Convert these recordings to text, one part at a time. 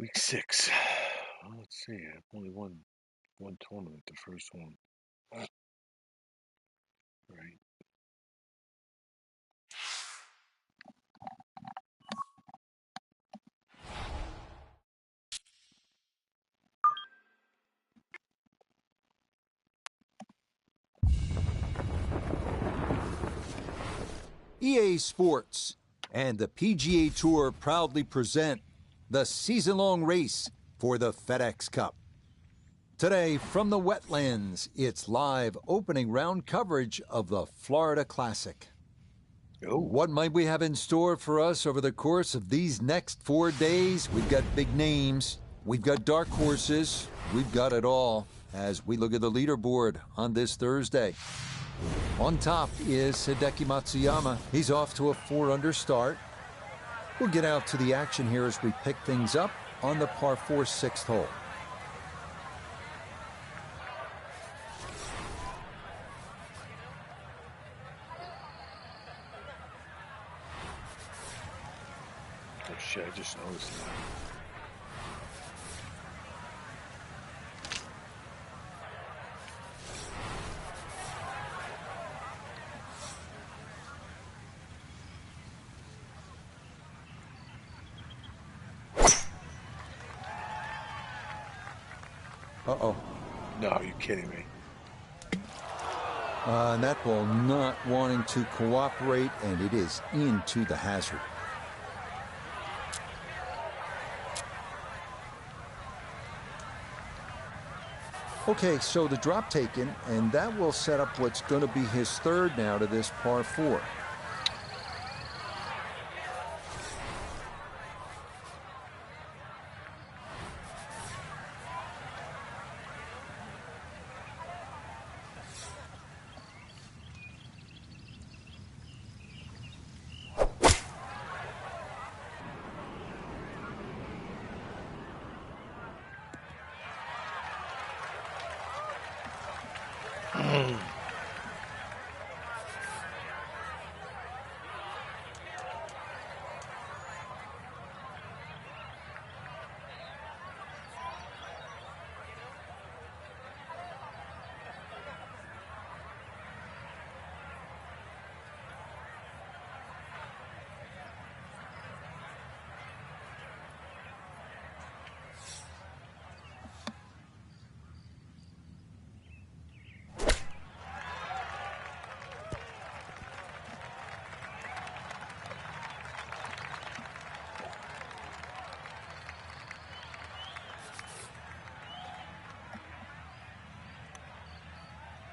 Week 6. Well, let's see. I've only won one tournament, the first one. Right. EA Sports and the PGA Tour proudly present the season-long race for the FedEx Cup. Today, from the Wetlands, it's live opening round coverage of the Florida Classic. Oh. What might we have in store for us over the course of these next 4 days? We've got big names, we've got dark horses, we've got it all as we look at the leaderboard on this Thursday. On top is Hideki Matsuyama. He's off to a 4-under start. We'll get out to the action here as we pick things up on the par 4 6th hole. Oh shit, I just noticed that. Uh-oh. No, you're kidding me. And that ball not wanting to cooperate, and it is into the hazard. Okay, so the drop taken, and that will set up what's going to be his third now to this par 4.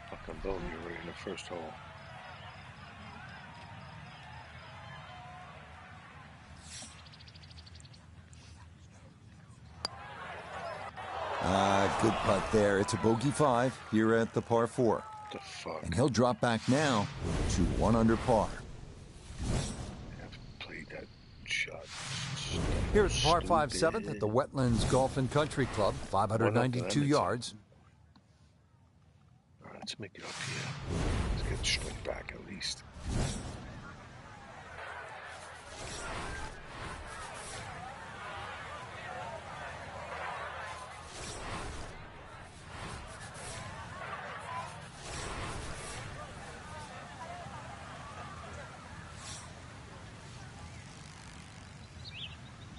Fucking bogey right in the first hole. Good putt there. It's a bogey 5 here at the par 4. What the fuck? And he'll drop back now to 1 under par. I've played that shot. Here at the par 5 Stupid. 7th at the Wetlands Golf and Country Club, 592 yards. All right, let's make it up here. Let's get straight back at least.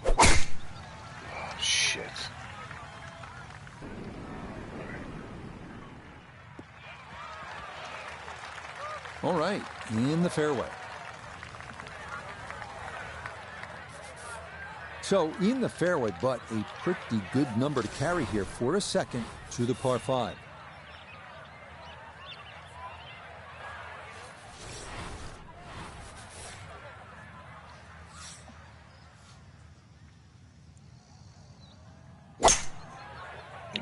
Oh, shit. All right, in the fairway. So in the fairway, but a pretty good number to carry here for a second to the par 5.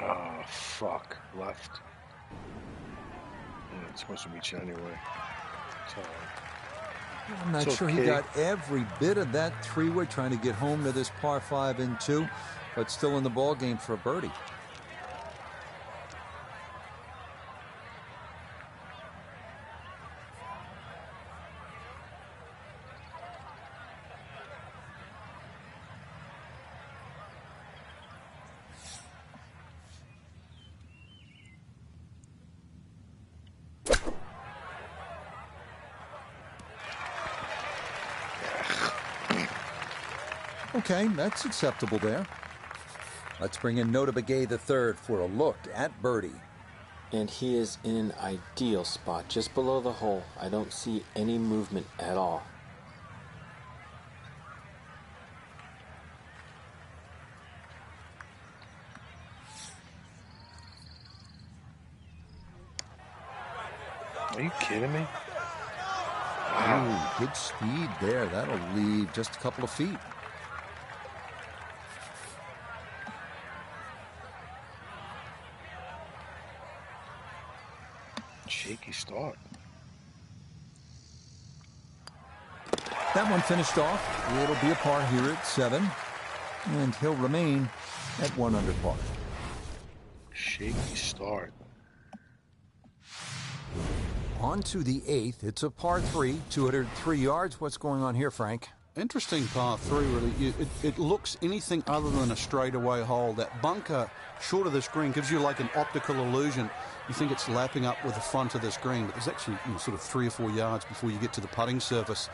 Oh, fuck. Left. It's supposed to reach anyway. It's all right. I'm not It's sure okay. he got every bit of that 3-wood trying to get home to this par 5 and 2, but still in the ball game for a birdie. Okay, that's acceptable there. Let's bring in Nota Begay the third for a look at birdie. And he is in an ideal spot, just below the hole. I don't see any movement at all. Are you kidding me? Wow. Ooh, good speed there. That'll leave just a couple of feet. Shaky start. That one finished off. It'll be a par here at 7, and he'll remain at 1 under par. Shaky start. On to the 8th. It's a par 3, 203 yards. What's going on here, Frank? Interesting par 3, really. It looks anything other than a straightaway hole. That bunker short of this green gives you like an optical illusion. You think it's lapping up with the front of this green, but there's actually sort of 3 or 4 yards before you get to the putting surface.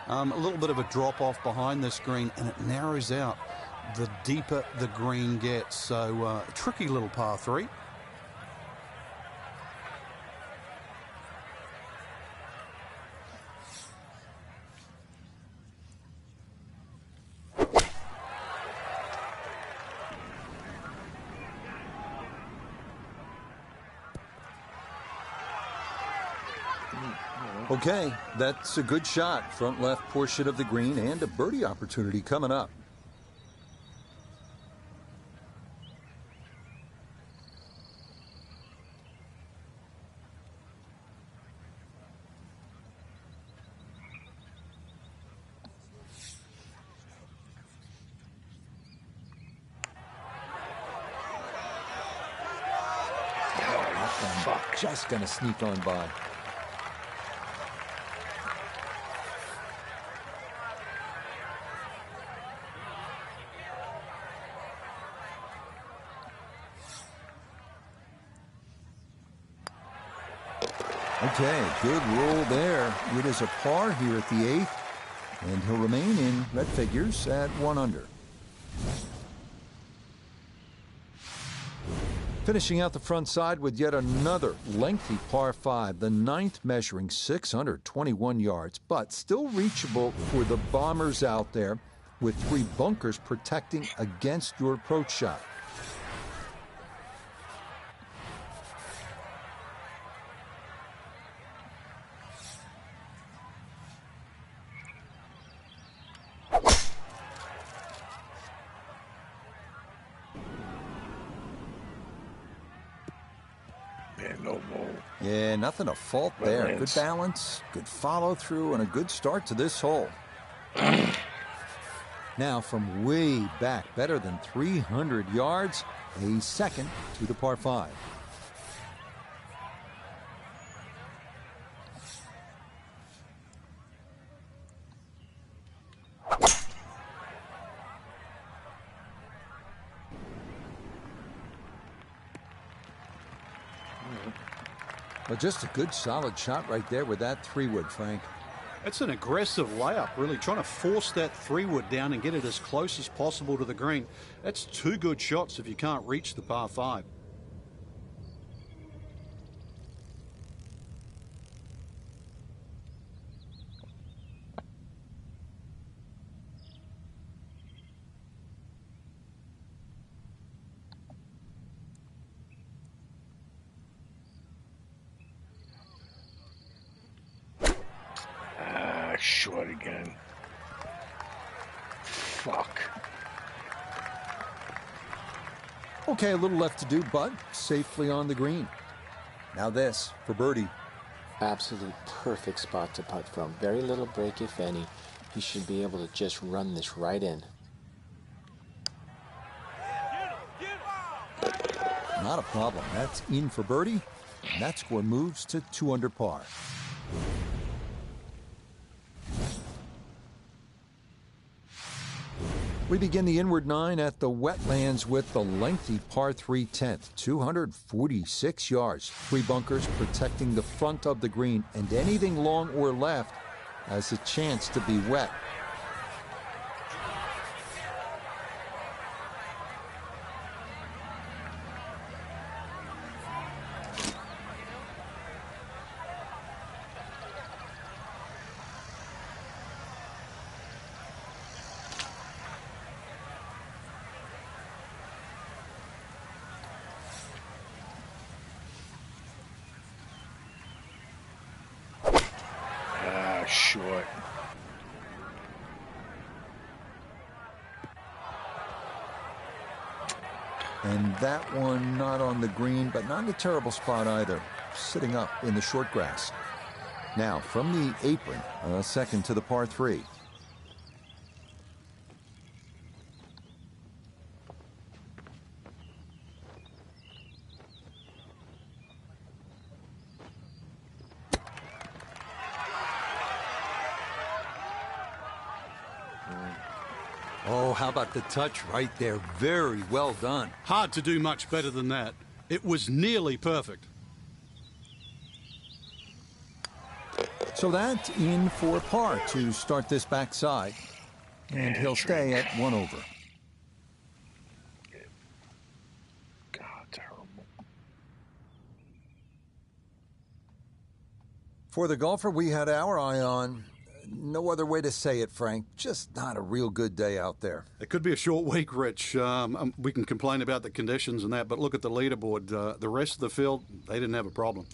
A little bit of a drop-off behind this green, and it narrows out the deeper the green gets. So, a tricky little par 3. Okay, that's a good shot. Front left portion of the green and a birdie opportunity coming up. Fuck. Just gonna sneak on by. Okay, good roll there. It is a par here at the 8th, and he'll remain in red figures at 1 under. Finishing out the front side with yet another lengthy par 5, the 9th measuring 621 yards, but still reachable for the bombers out there with 3 bunkers protecting against your approach shot. Yeah, nothing to fault there. Wetlands. Good balance, good follow through, and a good start to this hole. Now from way back, better than 300 yards, a second to the par 5. But just a good solid shot right there with that 3-wood, Frank. It's an aggressive layup, really, trying to force that 3-wood down and get it as close as possible to the green. That's 2 good shots if you can't reach the par 5. Short again. Fuck. Okay, a little left to do, but safely on the green. Now this for birdie. Absolute perfect spot to putt from. Very little break, if any. He should be able to just run this right in. Not a problem. That's in for birdie, and that score moves to 2 under par. We begin the inward 9 at the Wetlands with the lengthy par 3 10th, 246 yards, 3 bunkers protecting the front of the green, and anything long or left has a chance to be wet. short. And that one not on the green, but not in a terrible spot either. Sitting up in the short grass. Now, from the apron, a second to the par 3. Oh, how about the touch right there? Very well done. Hard to do much better than that. It was nearly perfect. So that's in for par to start this backside. And he'll stay at 1 over. God, terrible. For the golfer we had our eye on, no other way to say it, Frank. Just not a real good day out there. It could be a short week, Rich. We can complain about the conditions and that, but look at the leaderboard. The rest of the field, they didn't have a problem.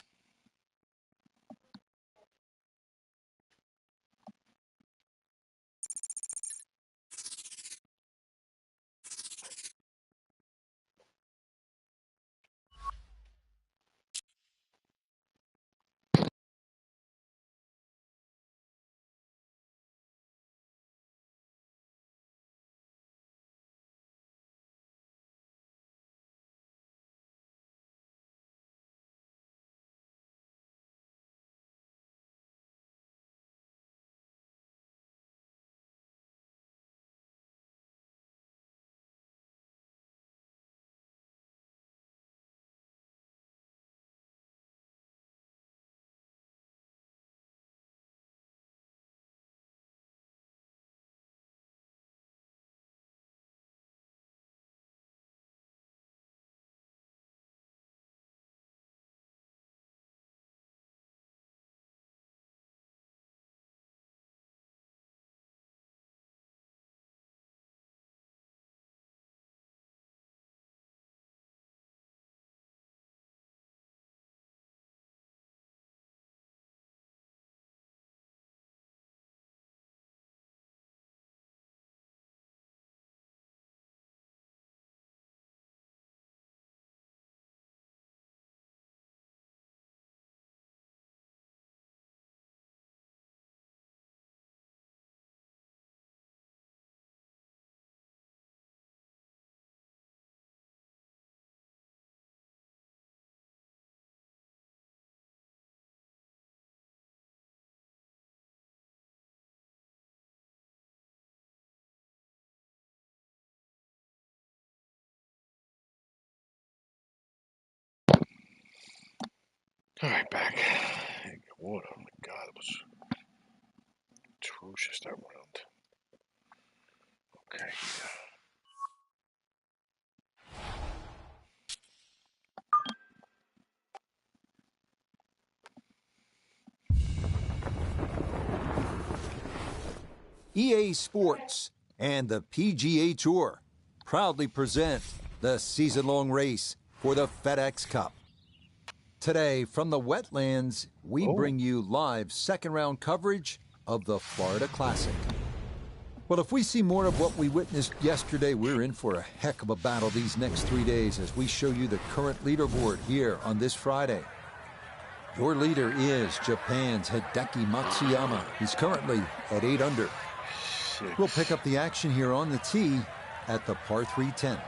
All right, back. Water. Oh my God, it was atrocious that round. Okay. EA Sports and the PGA Tour proudly present the season-long race for the FedEx Cup. Today, from the Wetlands, we bring you live second-round coverage of the Florida Classic. Well, if we see more of what we witnessed yesterday, we're in for a heck of a battle these next 3 days as we show you the current leaderboard here on this Friday. Your leader is Japan's Hideki Matsuyama. He's currently at 8 under. We'll pick up the action here on the tee at the par 3 10th.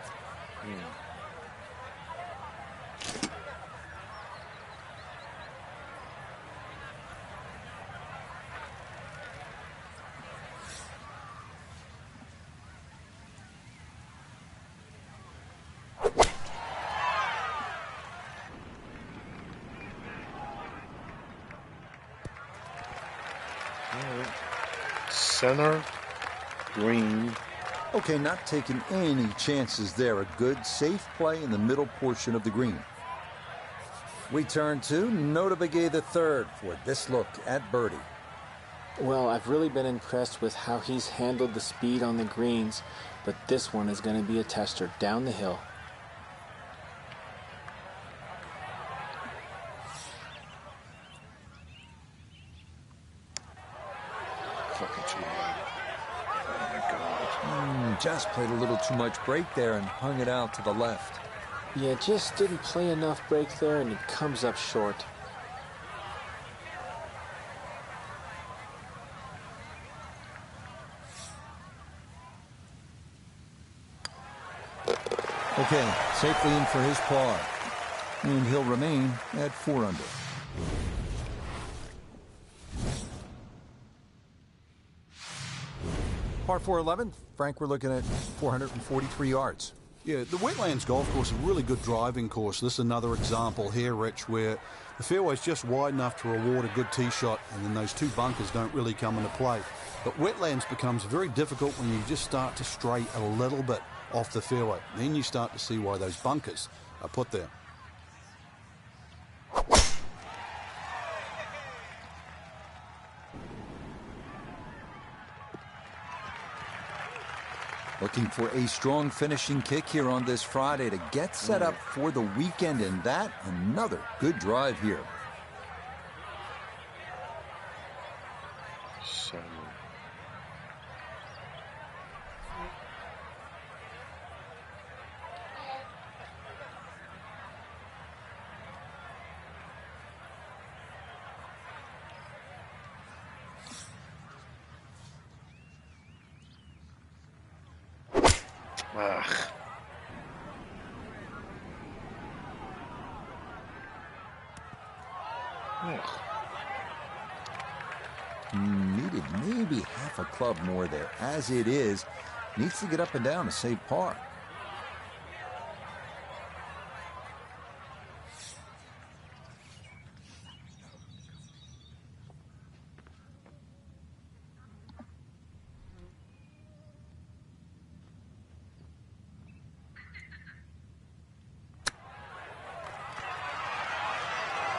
Center, green. Okay, not taking any chances there. A good, safe play in the middle portion of the green. We turn to Nota Begay III for this look at birdie. Well, I've really been impressed with how he's handled the speed on the greens, but this one is going to be a tester down the hill. Fucking too high. Oh my God. Just played a little too much break there and hung it out to the left. Yeah, just didn't play enough break there, and it comes up short. Okay, safely in for his par. And he'll remain at 4 under. Par 4 11th. Frank, we're looking at 443 yards. Yeah, the Wetlands golf course is a really good driving course. This is another example here, Rich, where the fairway's just wide enough to reward a good tee shot, and then those two bunkers don't really come into play. But Wetlands becomes very difficult when you just start to stray a little bit off the fairway. Then you start to see why those bunkers are put there. Looking for a strong finishing kick here on this Friday to get set up for the weekend, and that another good drive here. 7. Ugh. Ugh. Needed maybe half a club more there. As it is, needs to get up and down to save par.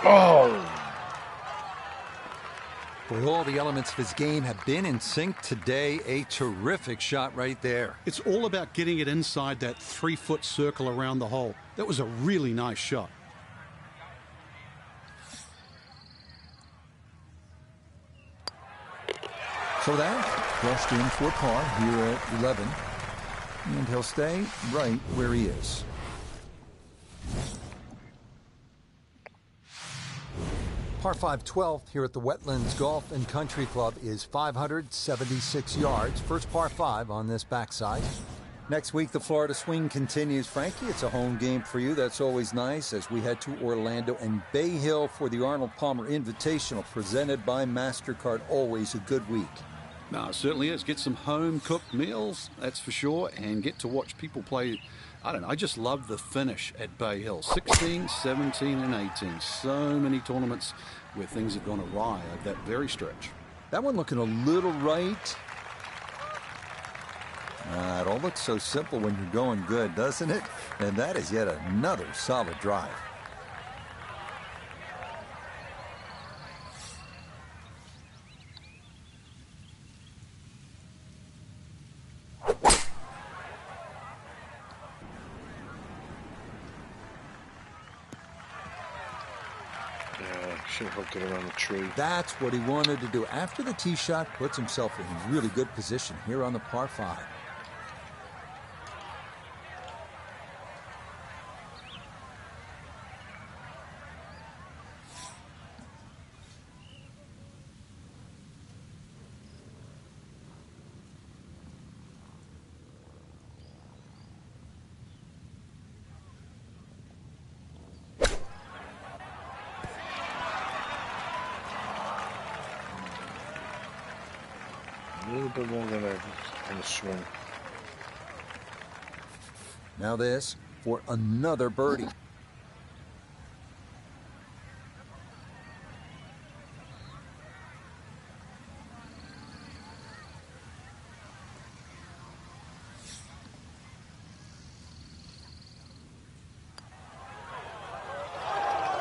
Oh! Boy, all the elements of his game have been in sync today. A terrific shot right there. It's all about getting it inside that 3-foot circle around the hole. That was a really nice shot. So that crushed in for par here at 11. And he'll stay right where he is. Par 5 12th here at the Wetlands Golf and Country Club is 576 yards. First par 5 on this backside. Next week, the Florida swing continues. Frankie, it's a home game for you. That's always nice as we head to Orlando and Bay Hill for the Arnold Palmer Invitational presented by MasterCard. Always a good week. No, it certainly is. Get some home-cooked meals, that's for sure, and get to watch people play. I don't know, I just love the finish at Bay Hill. 16, 17, and 18. So many tournaments where things have gone awry at that very stretch. That one looking a little right. It all looks so simple when you're going good, doesn't it? And that is yet another solid drive. Should have hooked it around the tree. That's what he wanted to do. After the tee shot, puts himself in really good position here on the par 5. A little bit more than on the swing. Now this for another birdie.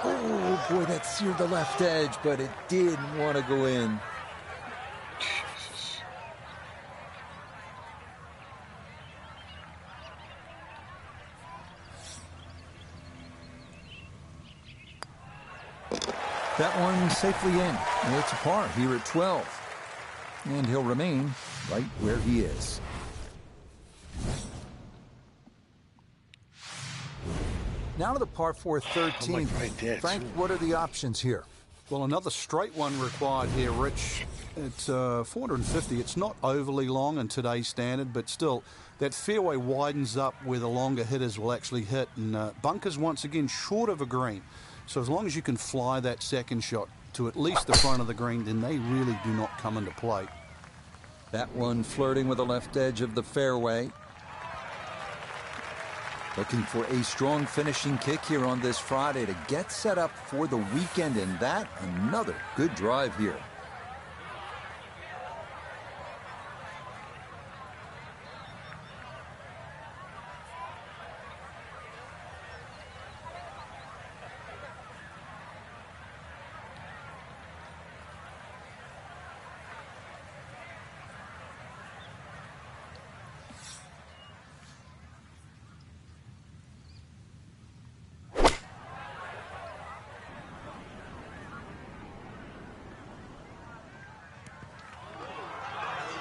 Oh boy, that seared the left edge, but it didn't want to go in. Jesus. That one safely in. It's a par here at 12. and he'll remain right where he is. Now to the par 4 13th. Right there, Frank, too. what are the options here? Well, another straight one required here, Rich. It's 450. It's not overly long in today's standard, but still, that fairway widens up where the longer hitters will actually hit. And bunkers, once again, short of a green. So as long as you can fly that second shot to at least the front of the green, then they really do not come into play. That one flirting with the left edge of the fairway. Looking for a strong finishing kick here on this Friday to get set up for the weekend, and that another good drive here.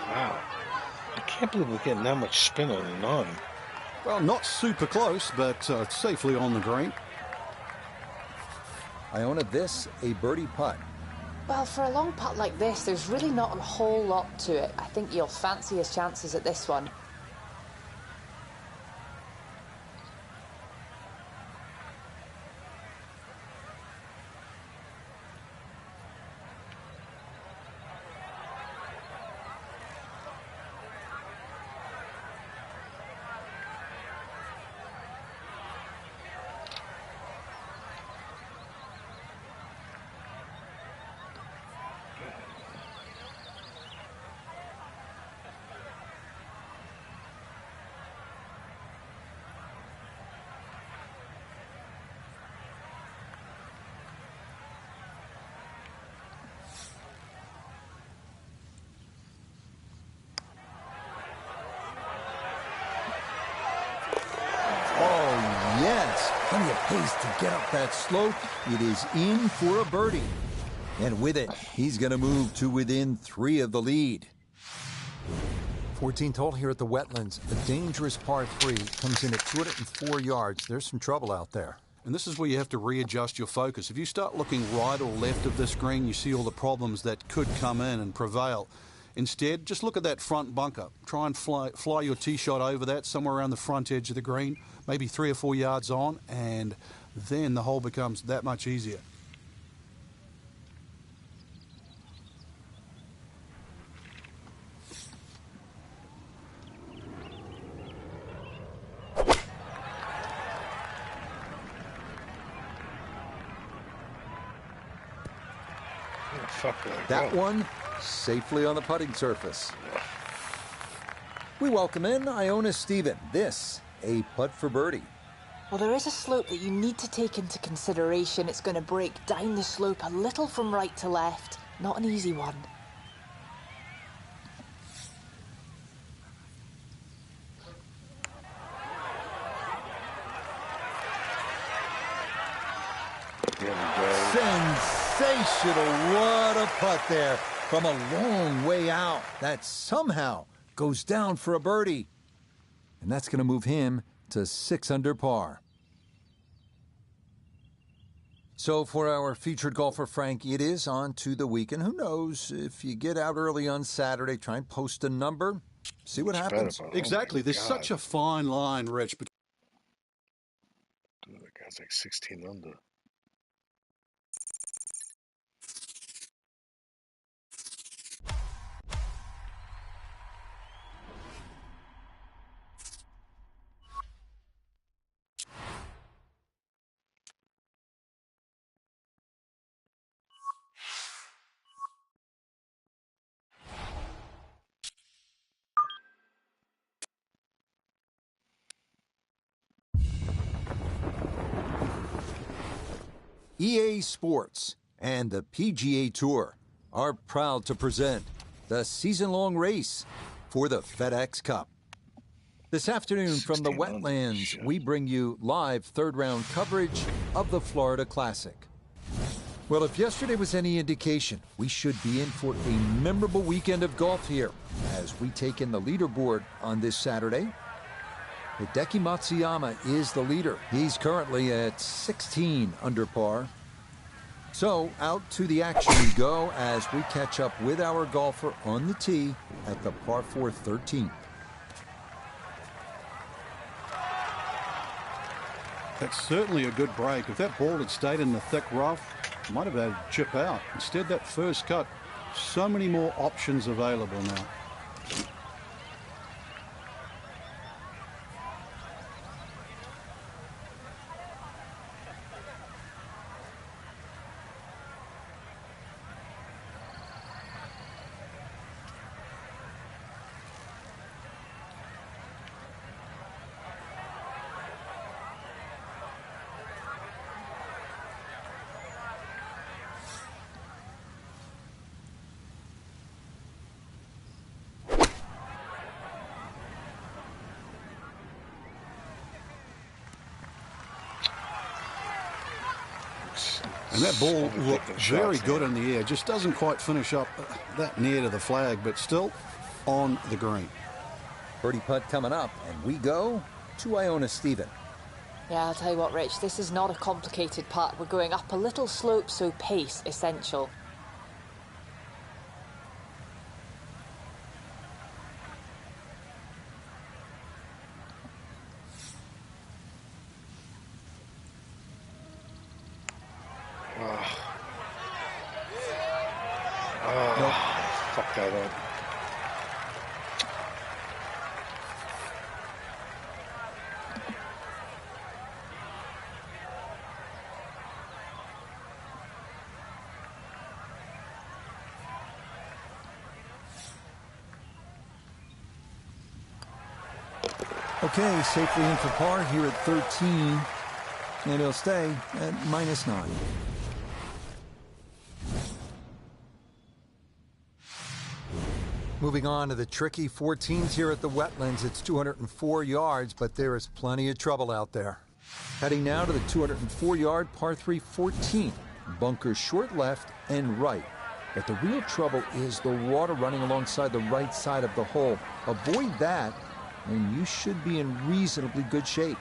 Wow. I can't believe we're getting that much spin on the 9. Well, not super close, but safely on the green. Iona, this a birdie putt. Well, for a long putt like this, there's really not a whole lot to it. I think you'll fancy his chances at this one. Plenty of pace to get up that slope. It is in for a birdie. And with it, he's going to move to within 3 of the lead. 14th hole here at the Wetlands. A dangerous par 3 comes in at 204 yards. There's some trouble out there. And this is where you have to readjust your focus. If you start looking right or left of this green, you see all the problems that could come in and prevail. Instead, just look at that front bunker. Try and fly your tee shot over that, somewhere around the front edge of the green, maybe 3 or 4 yards on, and then the hole becomes that much easier. That one safely on the putting surface. We welcome in Iona Stephen. This, a putt for birdie. Well, there is a slope that you need to take into consideration. It's going to break down the slope a little from right to left. Not an easy one. Sensational. What a putt there from a long way out. That somehow goes down for a birdie. And that's going to move him to 6 under par. So for our featured golfer, Frank, it is on to the weekend. Who knows, if you get out early on Saturday, try and post a number, see what happens. Exactly. There's such a fine line, Rich. Dude, that guy's like 16 under. EA Sports and the PGA Tour are proud to present the season-long race for the FedEx Cup. This afternoon from the Wetlands, we bring you live third-round coverage of the Florida Classic. Well, if yesterday was any indication, we should be in for a memorable weekend of golf here as we take in the leaderboard on this Saturday. Hideki Matsuyama is the leader. He's currently at 16 under par. So out to the action we go as we catch up with our golfer on the tee at the par 4 13th. That's certainly a good break. If that ball had stayed in the thick rough, might have had a chip out. Instead, that first cut, so many more options available now. And that ball looked very good in the air. Just doesn't quite finish up that near to the flag, but still on the green. Birdie putt coming up, and we go to Iona Stephen. Yeah, I'll tell you what, Rich, this is not a complicated putt. We're going up a little slope, so pace essential. Fuck that up. Okay, safely in for par here at 13, and he'll stay at -9. Moving on to the tricky 14s here at the Wetlands. It's 204 yards, but there is plenty of trouble out there. Heading now to the 204-yard par 3 14. Bunkers short left and right. But the real trouble is the water running alongside the right side of the hole. Avoid that, and you should be in reasonably good shape.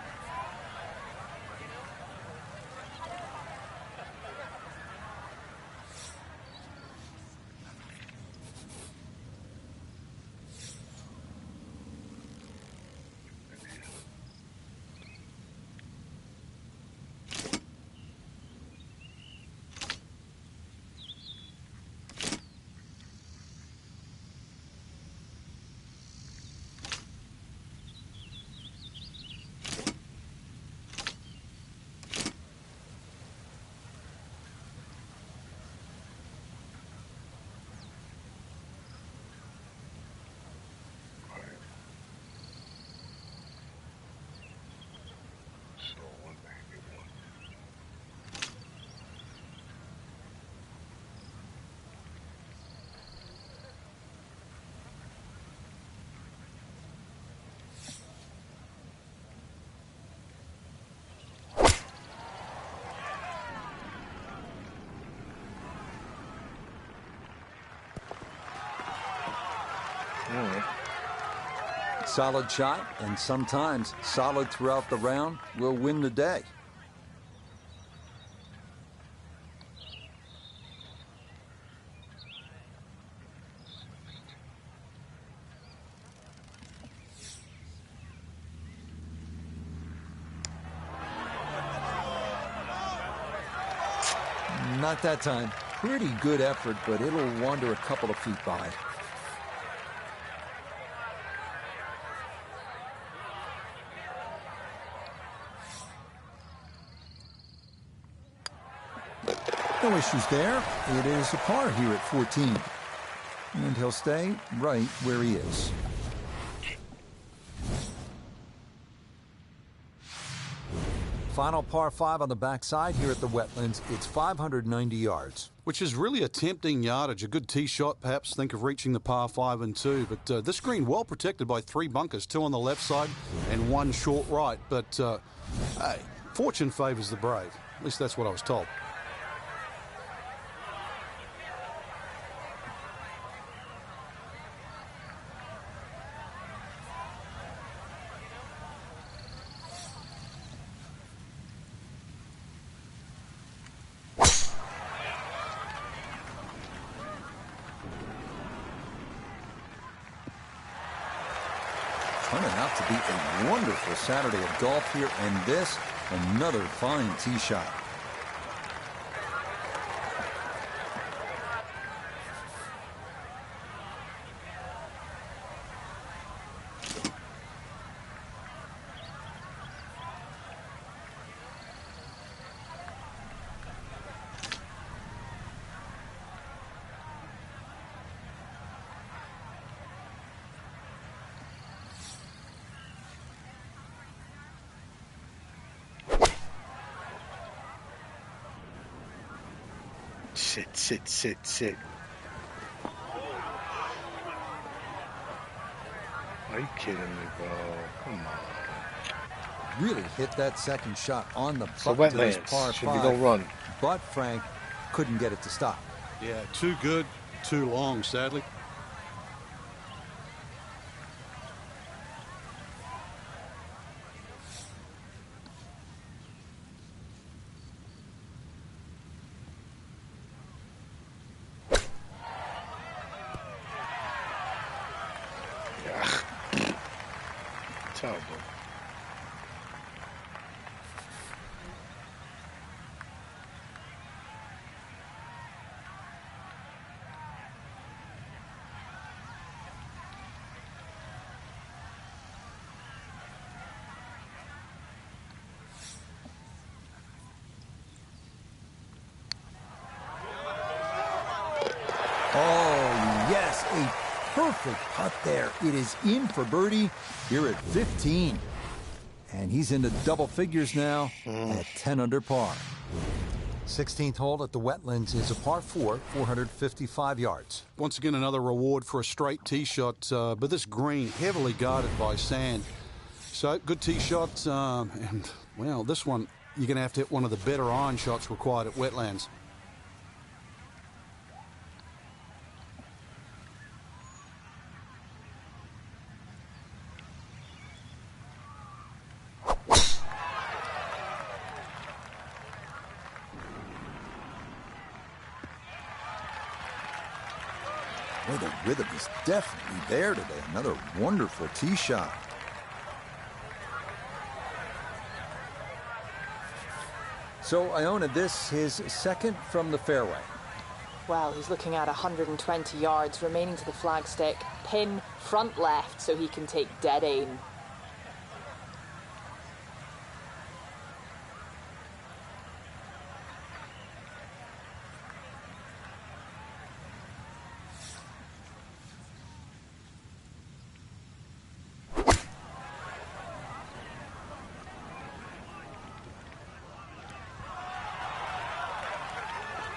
Solid shot, and sometimes solid throughout the round, will win the day. Not that time. Pretty good effort, but it'll wander a couple of feet by. No issues there. It is a par here at 14. And he'll stay right where he is. Final par 5 on the backside here at the Wetlands. It's 590 yards. Which is really a tempting yardage. A good tee shot, perhaps think of reaching the par 5 and 2. But this green well protected by 3 bunkers, 2 on the left side and 1 short right. But hey, fortune favours the brave. At least that's what I was told. turning out to be a wonderful Saturday of golf here, and this, another fine tee shot. Sit. Are you kidding me, bro? Come on. Really hit that second shot on the So button to this Wetlands. par Should be 5, no run. but Frank couldn't get it to stop. Yeah, too good, too long, sadly. Terrible. Oh, yes, a perfect putt there. It is in for birdie here at 15. And he's into double figures now at 10 under par. 16th hole at the Wetlands is a par 4, 455 yards. Once again, another reward for a straight tee shot, but this green heavily guarded by sand. So, good tee shot, and, well, this one, you're going to have to hit one of the better iron shots required at Wetlands. Boy, the rhythm is definitely there today. Another wonderful tee shot. So, Iona, this his second from the fairway. Well, he's looking at 120 yards remaining to the flagstick. Pin front left so he can take dead aim.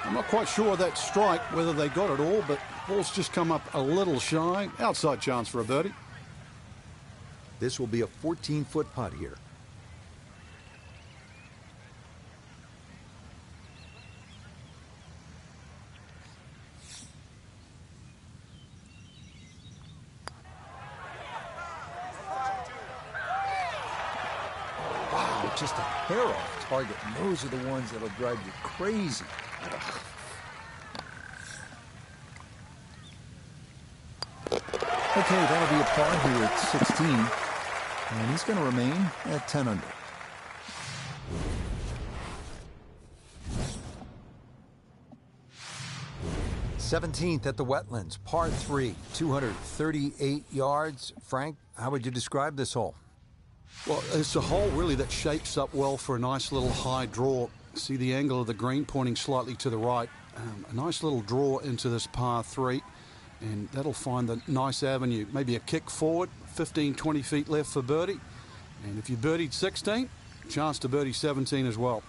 I'm not quite sure of that strike, whether they got it all, but ball's just come up a little shy. Outside chance for a birdie. This will be a 14-foot putt here. Wow, just a hair off target. And those are the ones that'll drive you crazy. Okay, that'll be a par here at 16. And he's going to remain at 10 under. '17th at the Wetlands, par 3, 238 yards. Frank, how would you describe this hole? Well, it's a hole really that shapes up well for a nice little high draw. See the angle of the green pointing slightly to the right. A nice little draw into this par 3, and that'll find the nice avenue. Maybe a kick forward, 15, 20 feet left for birdie. And if you birdied 16, chance to birdie 17 as well.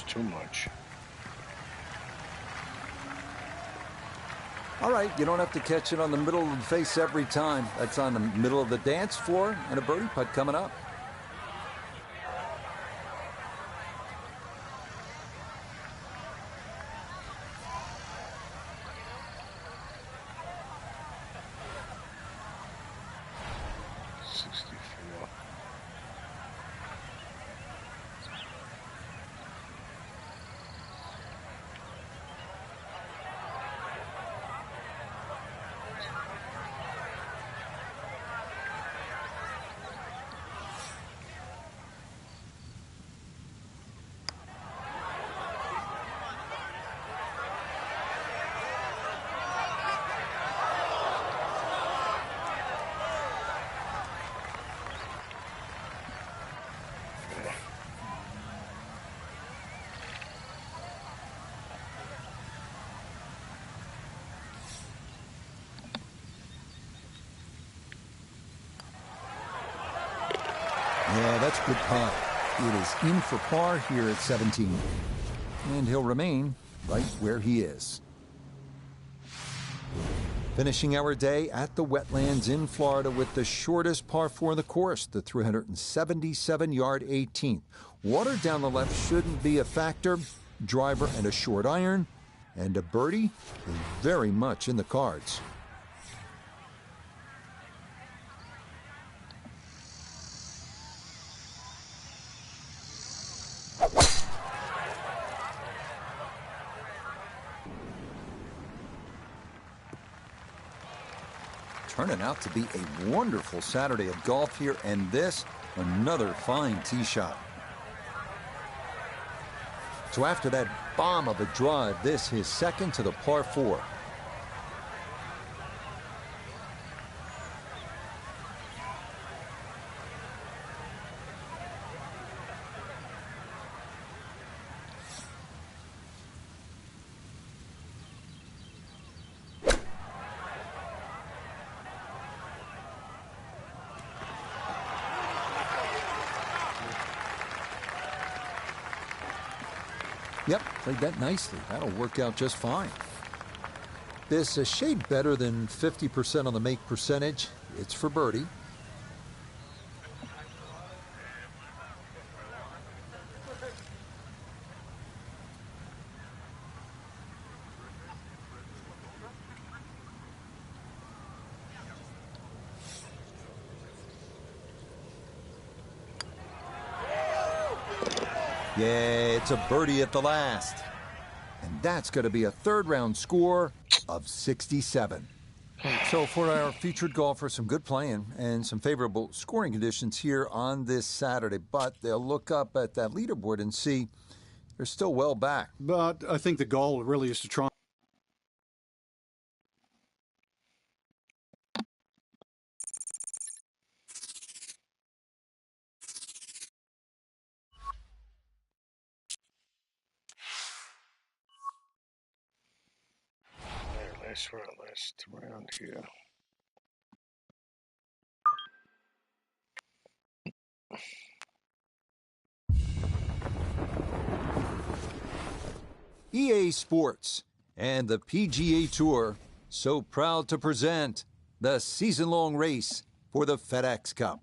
Too much. All right, you don't have to catch it on the middle of the face every time. That's on the middle of the dance floor, and a birdie putt coming up. 64. Yeah, that's good putt. It is in for par here at 17. And he'll remain right where he is. Finishing our day at the Wetlands in Florida with the shortest par 4 in the course, the 377-yard 18th. Water down the left shouldn't be a factor. Driver and a short iron. And a birdie is very much in the cards. Turning out to be a wonderful Saturday of golf here, and this, another fine tee shot. So after that bomb of a drive, this his second to the par 4. Yep, played that nicely. That'll work out just fine. This a shade better than 50% on the make percentage. It's for birdie. Yeah, it's a birdie at the last. And that's going to be a third-round score of 67. So for our featured golfer, some good playing and some favorable scoring conditions here on this Saturday. But they'll look up at that leaderboard and see they're still well back. But I think the goal really is to try. Last round here. EA Sports and the PGA Tour so proud to present the season-long race for the FedEx Cup.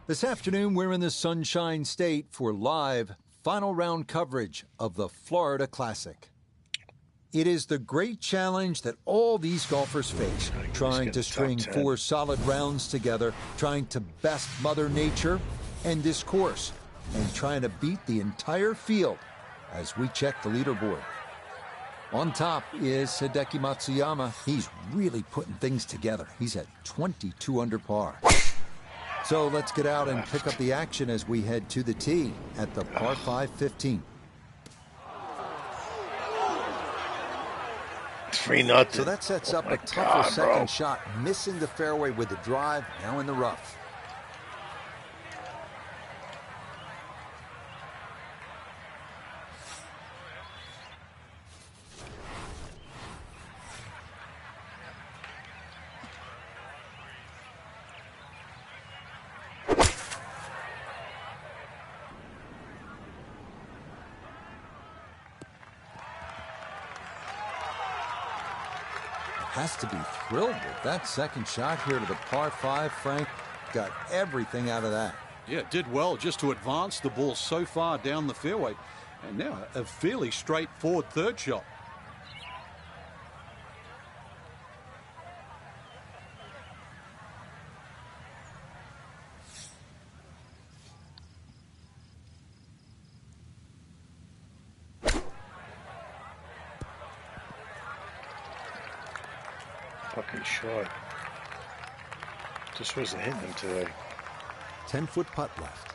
This afternoon, we're in the Sunshine State for live final round coverage of the Florida Classic. It is the great challenge that all these golfers face, trying to string 4 solid rounds together, trying to best Mother Nature and this course, and trying to beat the entire field as we check the leaderboard. On top is Hideki Matsuyama. He's really putting things together. He's at 22 under par. So let's get out and pick up the action as we head to the tee at the par 5 15. 3-0. So that sets up a tougher second shot, missing the fairway with the drive, now in the rough. Has to be thrilled with that second shot here to the par 5. Frank got everything out of that. Yeah, did well just to advance the ball so far down the fairway. And now a fairly straightforward third shot. fucking shot. Just wasn't hitting him today. 10-foot putt left.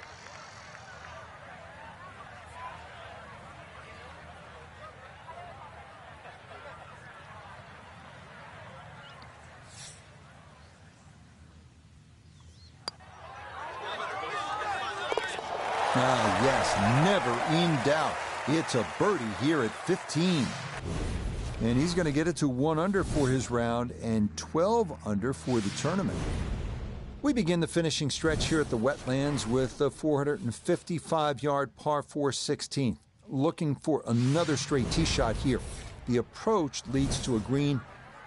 Ah, yes, never in doubt. It's a birdie here at 15. And he's going to get it to 1 under for his round and 12 under for the tournament. We begin the finishing stretch here at the Wetlands with a 455-yard par 4 16th. Looking for another straight tee shot here. The approach leads to a green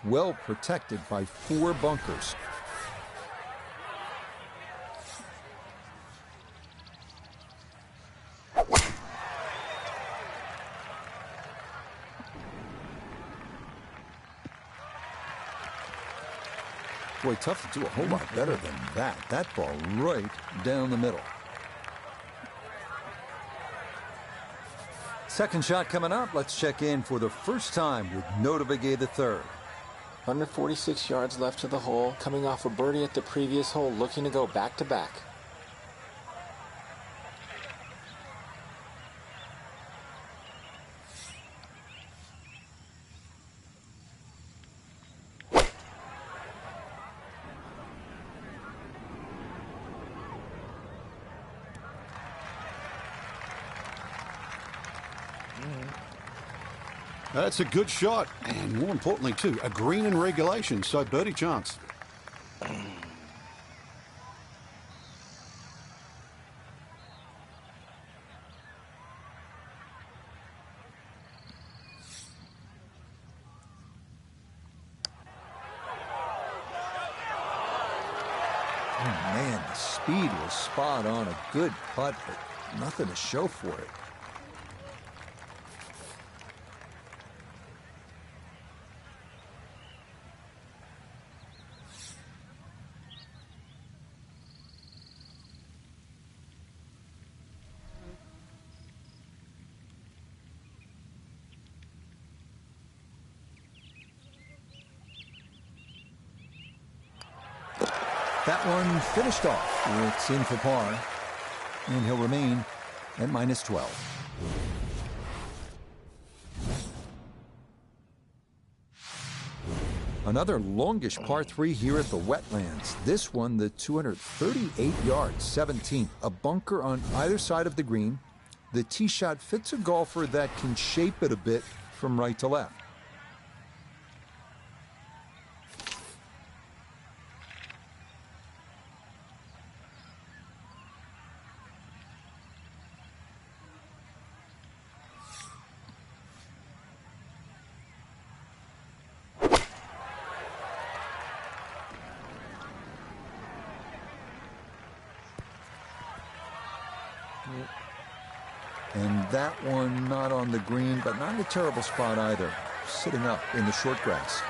well protected by 4 bunkers. Boy, tough to do a whole lot better than that. That ball right down the middle. Second shot coming up. Let's check in for the first time with Nota Begay III. Under 46 yards left to the hole, coming off a birdie at the previous hole, looking to go back-to-back. That's a good shot, and more importantly, too, a green in regulation, so birdie chance. Oh, man, the speed was spot on. A good putt, but nothing to show for it. That one finished off. It's in for par, and he'll remain at minus 12. Another longish par 3 here at the Wetlands. This one, the 238 yards, 17th. A bunker on either side of the green. The tee shot fits a golfer that can shape it a bit from right to left. And that one not on the green, but not in a terrible spot either. Sitting up in the short grass.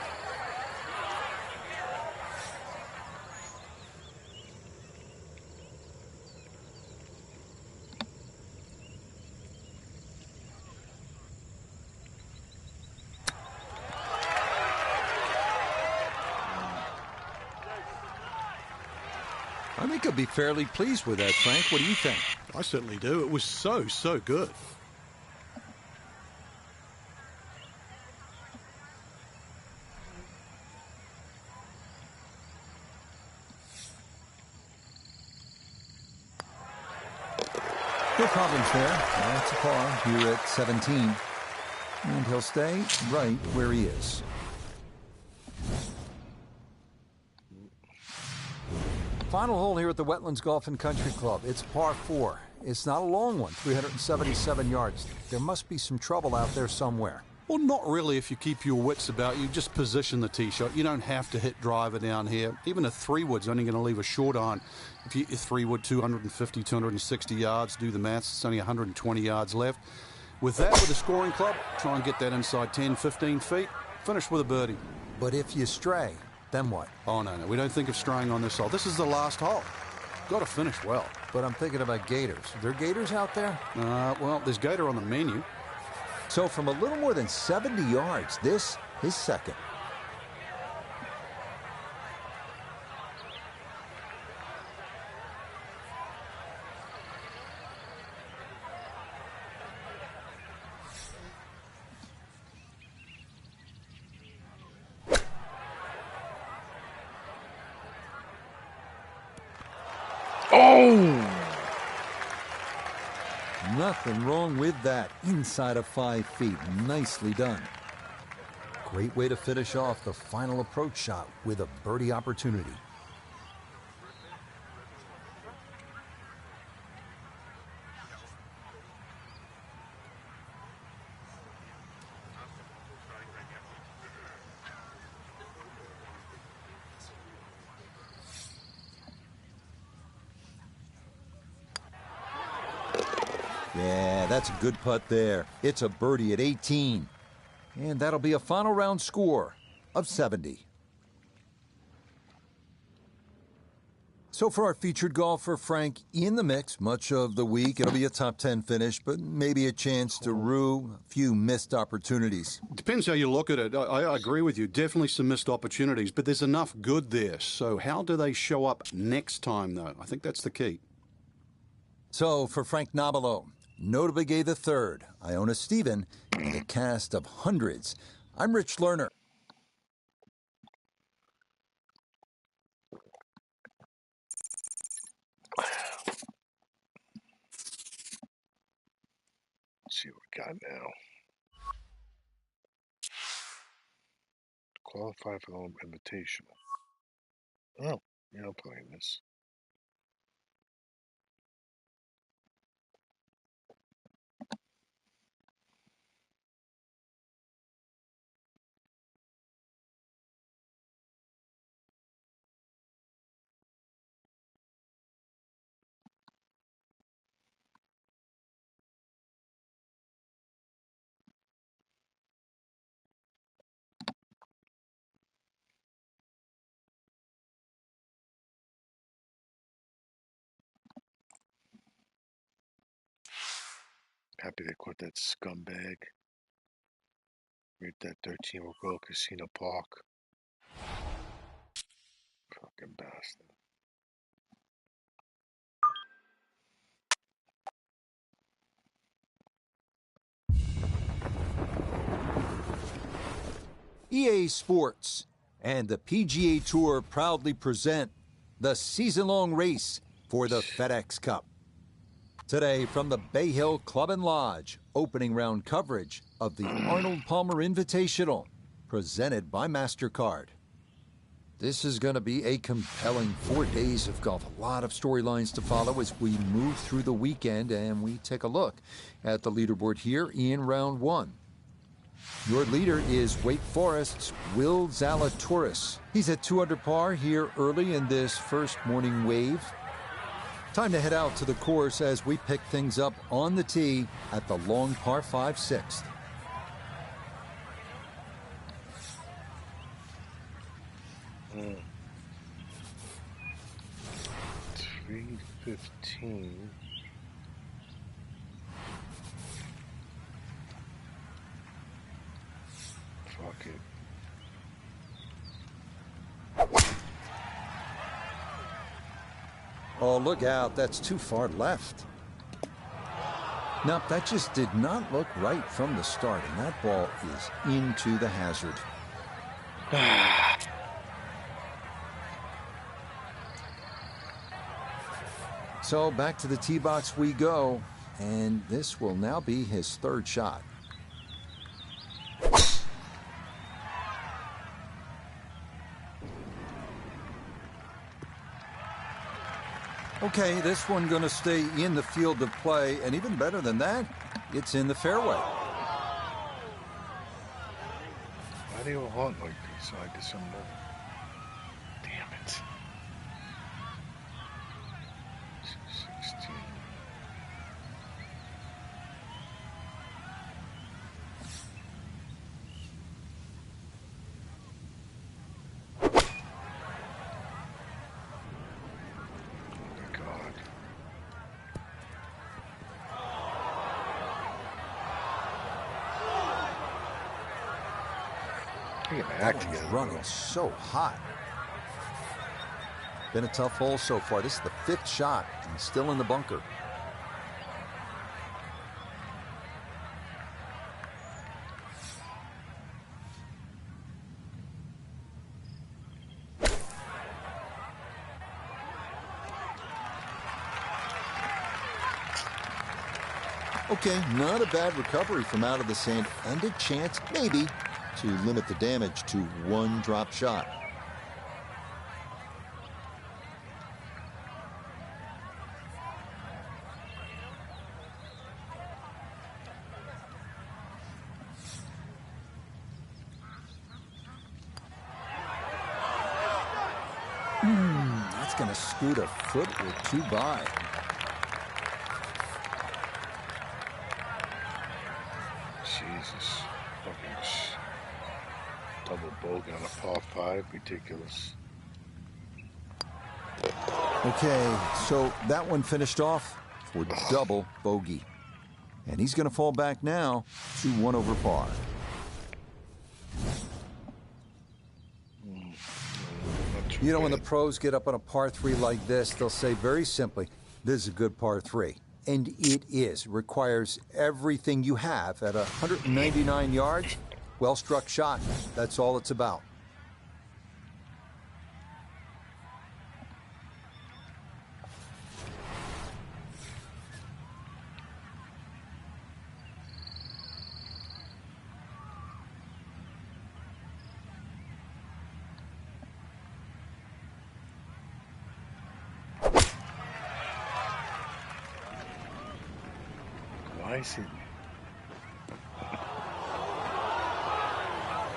I think he'll be fairly pleased with that, Frank. What do you think? I certainly do. It was so good. No problems there. That's a par here at 17. And he'll stay right where he is. Final hole here at the Wetlands Golf and Country Club. It's par 4. It's not a long one, 377 yards. There must be some trouble out there somewhere. Well, not really if you keep your wits about you. Just position the tee shot. You don't have to hit driver down here. Even a 3-wood's only going to leave a short iron. If you 3-wood, 250, 260 yards, do the maths, it's only 120 yards left. With that, with a scoring club, try and get that inside 10, 15 feet. Finish with a birdie. But if you stray, then what? Oh, no. We don't think of straying on this hole. This is the last hole. Got to finish well. But I'm thinking about gators. Are there gators out there? Well, there's gator on the menu. So from a little more than 70 yards, this is second. Oh! Nothing wrong with that. Inside of 5 feet. Nicely done. Great way to finish off the final approach shot with a birdie opportunity. Yeah, that's a good putt there. It's a birdie at 18. And that'll be a final round score of 70. So for our featured golfer, Frank, in the mix much of the week. It'll be a top 10 finish, but maybe a chance to rue a few missed opportunities. Depends how you look at it. I agree with you. Definitely some missed opportunities, but there's enough good there. So how do they show up next time, though? I think that's the key. So for Frank Nobilo, Notable Gay III, Iona Stephen, and a cast of hundreds, I'm Rich Lerner. Let's see what we got now. Qualify for the Invitational. Oh, yeah, I'm playing this. Happy they caught that scumbag. Right, that 13-year-old girl, Casino Park. Fucking bastard. EA Sports and the PGA Tour proudly present the season-long race for the FedEx Cup. Today, from the Bay Hill Club and Lodge, opening round coverage of the Arnold Palmer Invitational, presented by MasterCard. This is going to be a compelling 4 days of golf. A lot of storylines to follow as we move through the weekend, and we take a look at the leaderboard here in round one. Your leader is Wake Forest's Will Zalatoris. He's at 2 under par here early in this first morning wave. Time to head out to the course as we pick things up on the tee at the long par 5 sixth. Mm. 315. Fuck it. Oh, look out. That's too far left. Nope, that just did not look right from the start, and that ball is into the hazard. So back to the tee box we go, and this will now be his third shot. Okay, this one going to stay in the field of play, and even better than that, it's in the fairway. Why do you haunt like this? I guess I'm not. Damn it. 216. That one's running so hot. Been a tough hole so far. This is the 5th shot and still in the bunker. Okay, not a bad recovery from out of the sand, and a chance, maybe, to limit the damage to one drop shot. That's going to scoot a foot or two by. Jesus. Fucking double bogey on a par 5. Ridiculous. Okay, so that one finished off for double bogey. And he's going to fall back now to 1 over par. You know, when the pros get up on a par 3 like this, they'll say very simply, this is a good par 3. And it is. It requires everything you have at 199 yards. Well-struck shot. That's all it's about.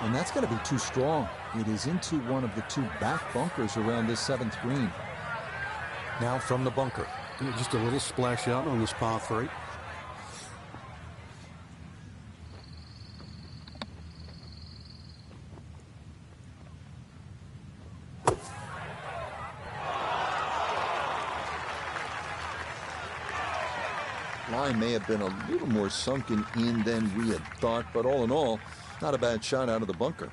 And that's going to be too strong. It is into one of the 2 back bunkers around this 7th green. Now from the bunker. Just a little splash out on this par 3. Line may have been a little more sunken in than we had thought, but all in all, not a bad shot out of the bunker.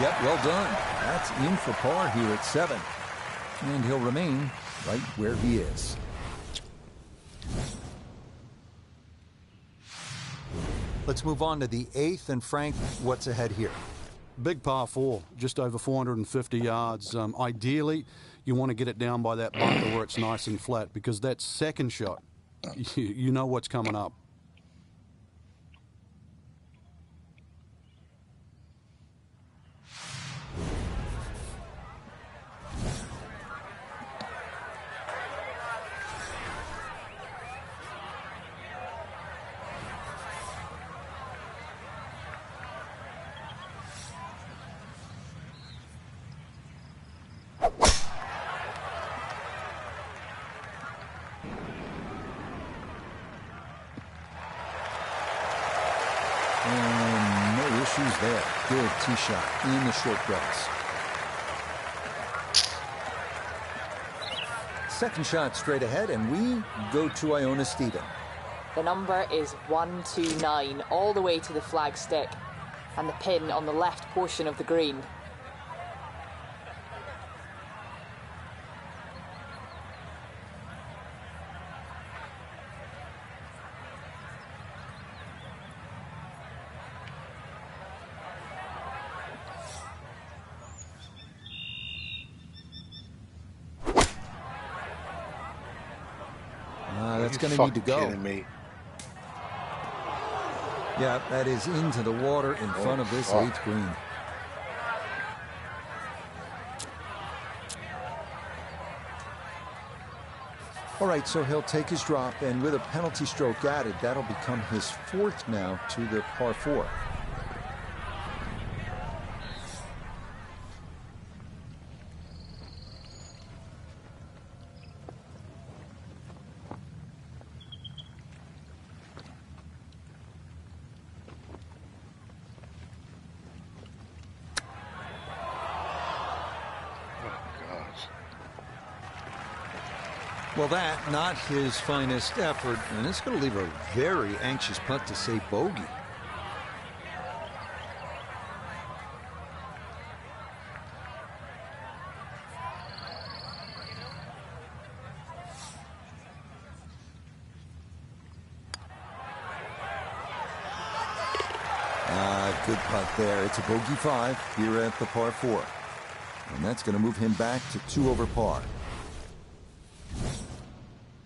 Yep, well done. That's in for par here at 7. And he'll remain right where he is. Let's move on to the 8th. And Frank, what's ahead here? Big par 4, just over 450 yards. Ideally, you want to get it down by that bunker where it's nice and flat, because that second shot, you know what's coming up. No issues there. Good tee shot in the short grass. Second shot straight ahead, and we go to Iona Stephen. The number is 129, all the way to the flagstick, and the pin on the left portion of the green. That's going to need to go. Kidding me? Yeah, that is into the water in front of this 8th green. All right, so he'll take his drop, and with a penalty stroke added, that'll become his 4th now to the par 4. Well, that, not his finest effort, and it's going to leave a very anxious putt to say bogey. good putt there. It's a bogey 5 here at the par 4. And that's going to move him back to 2 over par.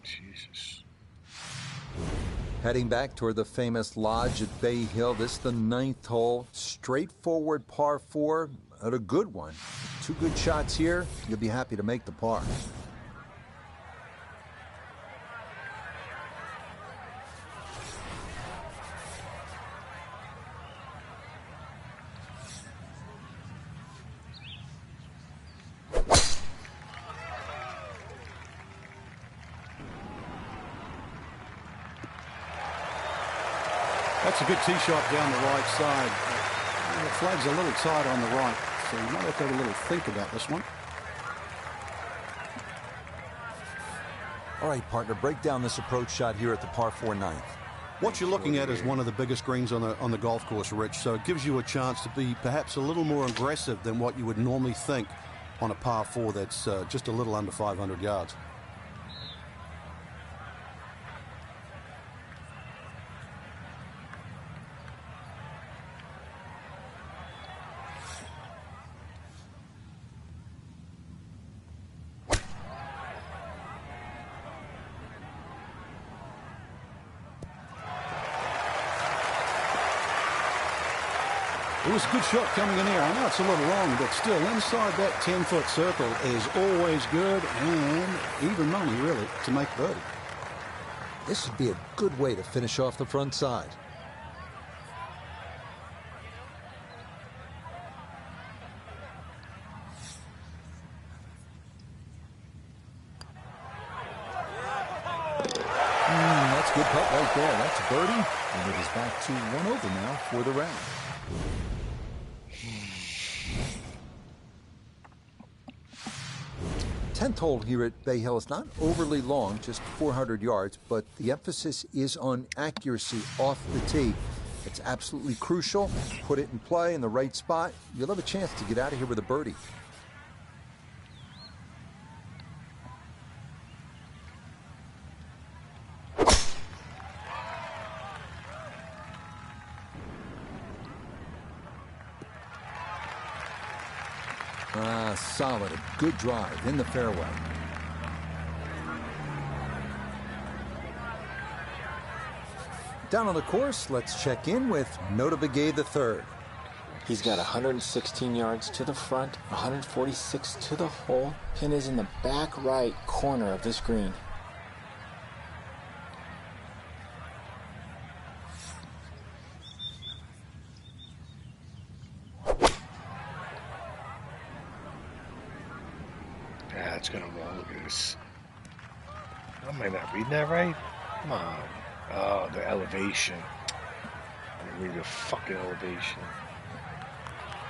Jesus. Heading back toward the famous lodge at Bay Hill. This is the 9th hole. Straightforward par 4, but a good one. 2 good shots here. You'll be happy to make the par. That's a good tee shot down the right side. The flag's a little tight on the right, so you might have to have a little think about this one. All right, partner, break down this approach shot here at the par 4 9th. What you're looking at is one of the biggest greens on the golf course, Rich, so it gives you a chance to be perhaps a little more aggressive than what you would normally think on a par 4 that's just a little under 500 yards. It was a good shot coming in here. I know it's a little long, but still inside that 10-foot circle is always good and even money, really, to make birdie. This would be a good way to finish off the front side. That's a good putt right there. That's a birdie, and it is back to 1 over now for the round. Tenth hole here at Bay Hill is not overly long, just 400 yards, but the emphasis is on accuracy off the tee. It's absolutely crucial. Put it in play in the right spot. You'll have a chance to get out of here with a birdie. Solid, a good drive in the fairway. Down on the course, let's check in with Nota Begay III. He's got 116 yards to the front, 146 to the hole. Pin is in the back right corner of this green. It's gonna roll. Look at this. I might not read that right. Come on. Oh, the elevation. I didn't read the fucking elevation.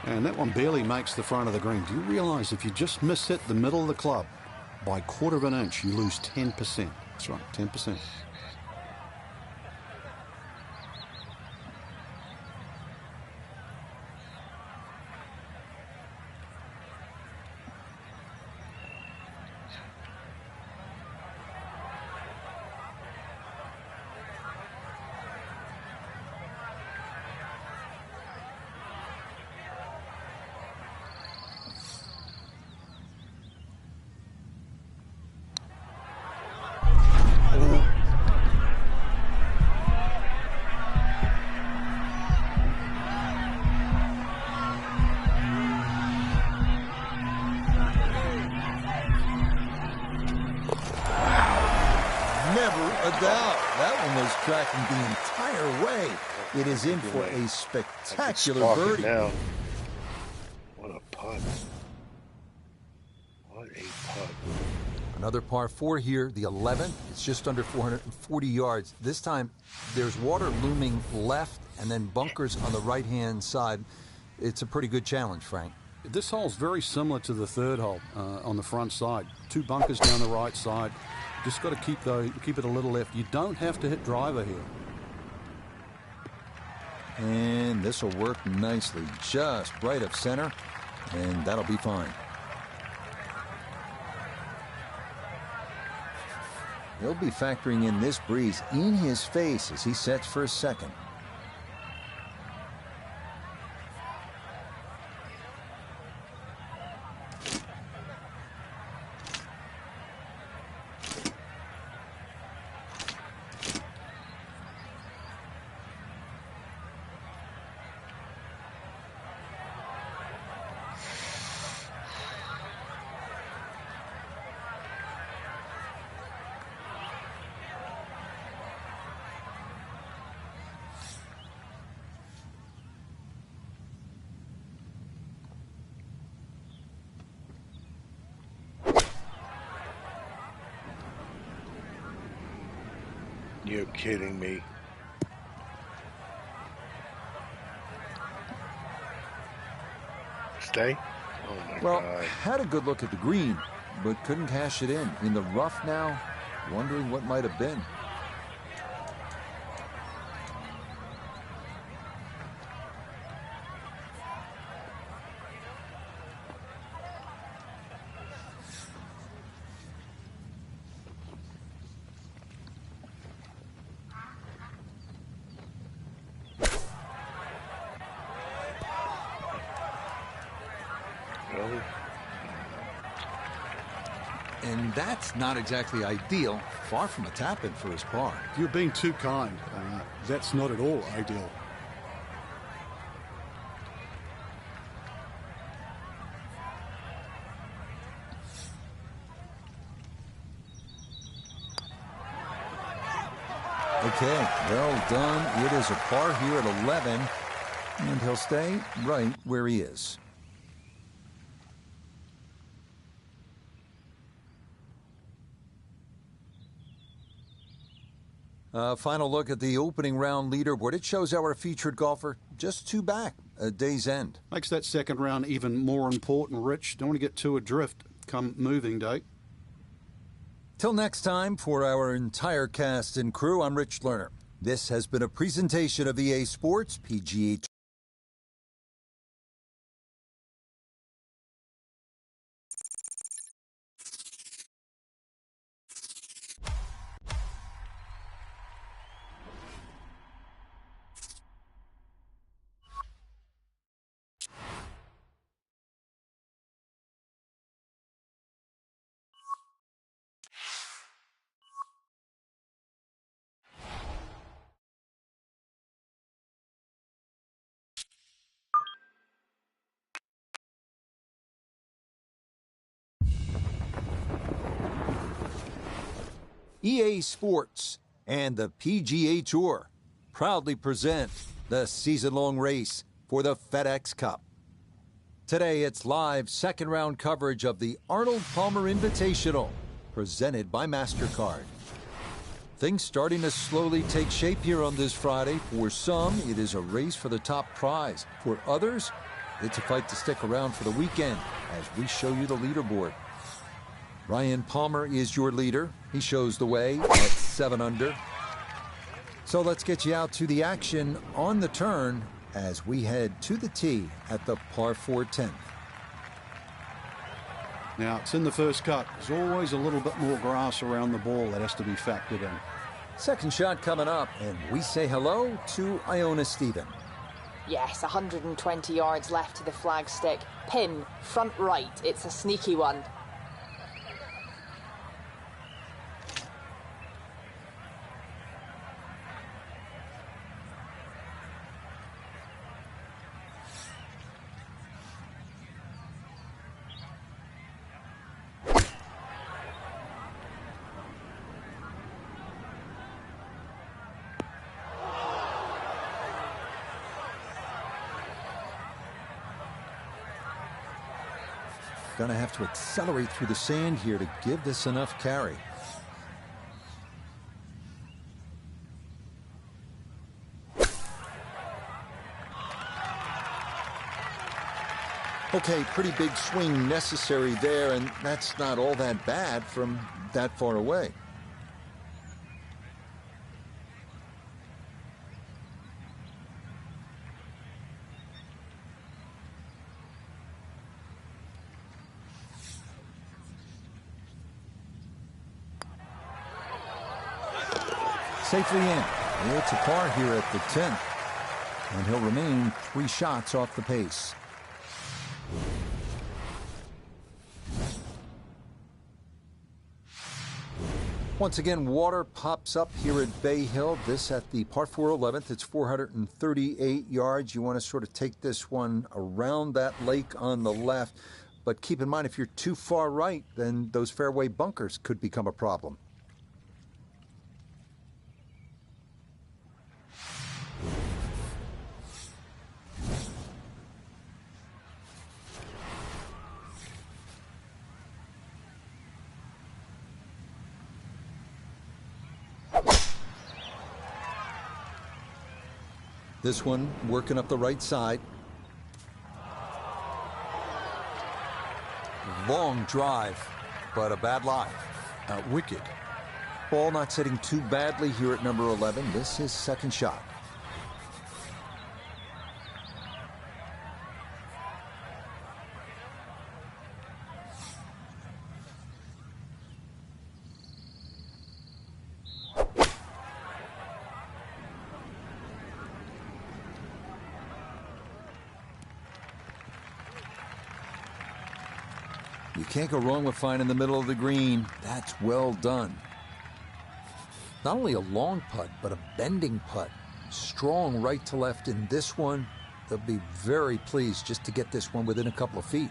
And that one barely makes the front of the green. Do you realize if you just miss hit the middle of the club by 1/4 of an inch, you lose 10%? That's right, 10%. Tracking the entire way. It is in for a spectacular birdie. Now. What a putt. What a putt. Another par 4 here, the 11th. It's just under 440 yards. This time, there's water looming left and then bunkers on the right-hand side. It's a pretty good challenge, Frank. This hole's very similar to the 3rd hole on the front side. 2 bunkers down the right side. Just got to keep it a little left. You don't have to hit driver here. And this will work nicely, just right of center, and that'll be fine. He'll be factoring in this breeze in his face as he sets for a second. You're kidding me. Stay? Oh my Well, God. had a good look at the green, but couldn't cash it in. In the rough now, wondering what might have been. Really? And that's not exactly ideal. Far from a tap-in for his par. You're being too kind. That's not at all ideal. Okay, well done. It is a par here at 11, and he'll stay right where he is. Final look at the opening round leaderboard. It shows our featured golfer just 2 back at day's end. Makes that second round even more important, Rich. Don't want to get too adrift come moving day. Till next time, for our entire cast and crew, I'm Rich Lerner. This has been a presentation of EA Sports PGA EA Sports and the PGA Tour proudly present the season-long race for the FedEx Cup. Today, it's live second-round coverage of the Arnold Palmer Invitational, presented by MasterCard. Things starting to slowly take shape here on this Friday. For some, it is a race for the top prize. For others, it's a fight to stick around for the weekend as we show you the leaderboard. Ryan Palmer is your leader. He shows the way at 7 under. So let's get you out to the action on the turn as we head to the tee at the par 4 10th. Now, it's in the first cut. There's always a little bit more grass around the ball that has to be factored in. Second shot coming up, and we say hello to Iona Stephen. Yes, 120 yards left to the flagstick. Pin, front right. It's a sneaky one. Gonna have to accelerate through the sand here to give this enough carry. Okay, pretty big swing necessary there, and that's not all that bad from that far away. Safely in. It's a par here at the 10th. And he'll remain 3 shots off the pace. Once again, water pops up here at Bay Hill. This at the par 4 11th. It's 438 yards. You want to sort of take this one around that lake on the left. But keep in mind, if you're too far right, then those fairway bunkers could become a problem. This one working up the right side. Long drive, but a bad lie. Wicked. Ball not sitting too badly here at number 11. This is second shot. You can't go wrong with finding the middle of the green. That's well done. Not only a long putt, but a bending putt. Strong right to left in this one. They'll be very pleased just to get this one within a couple of feet.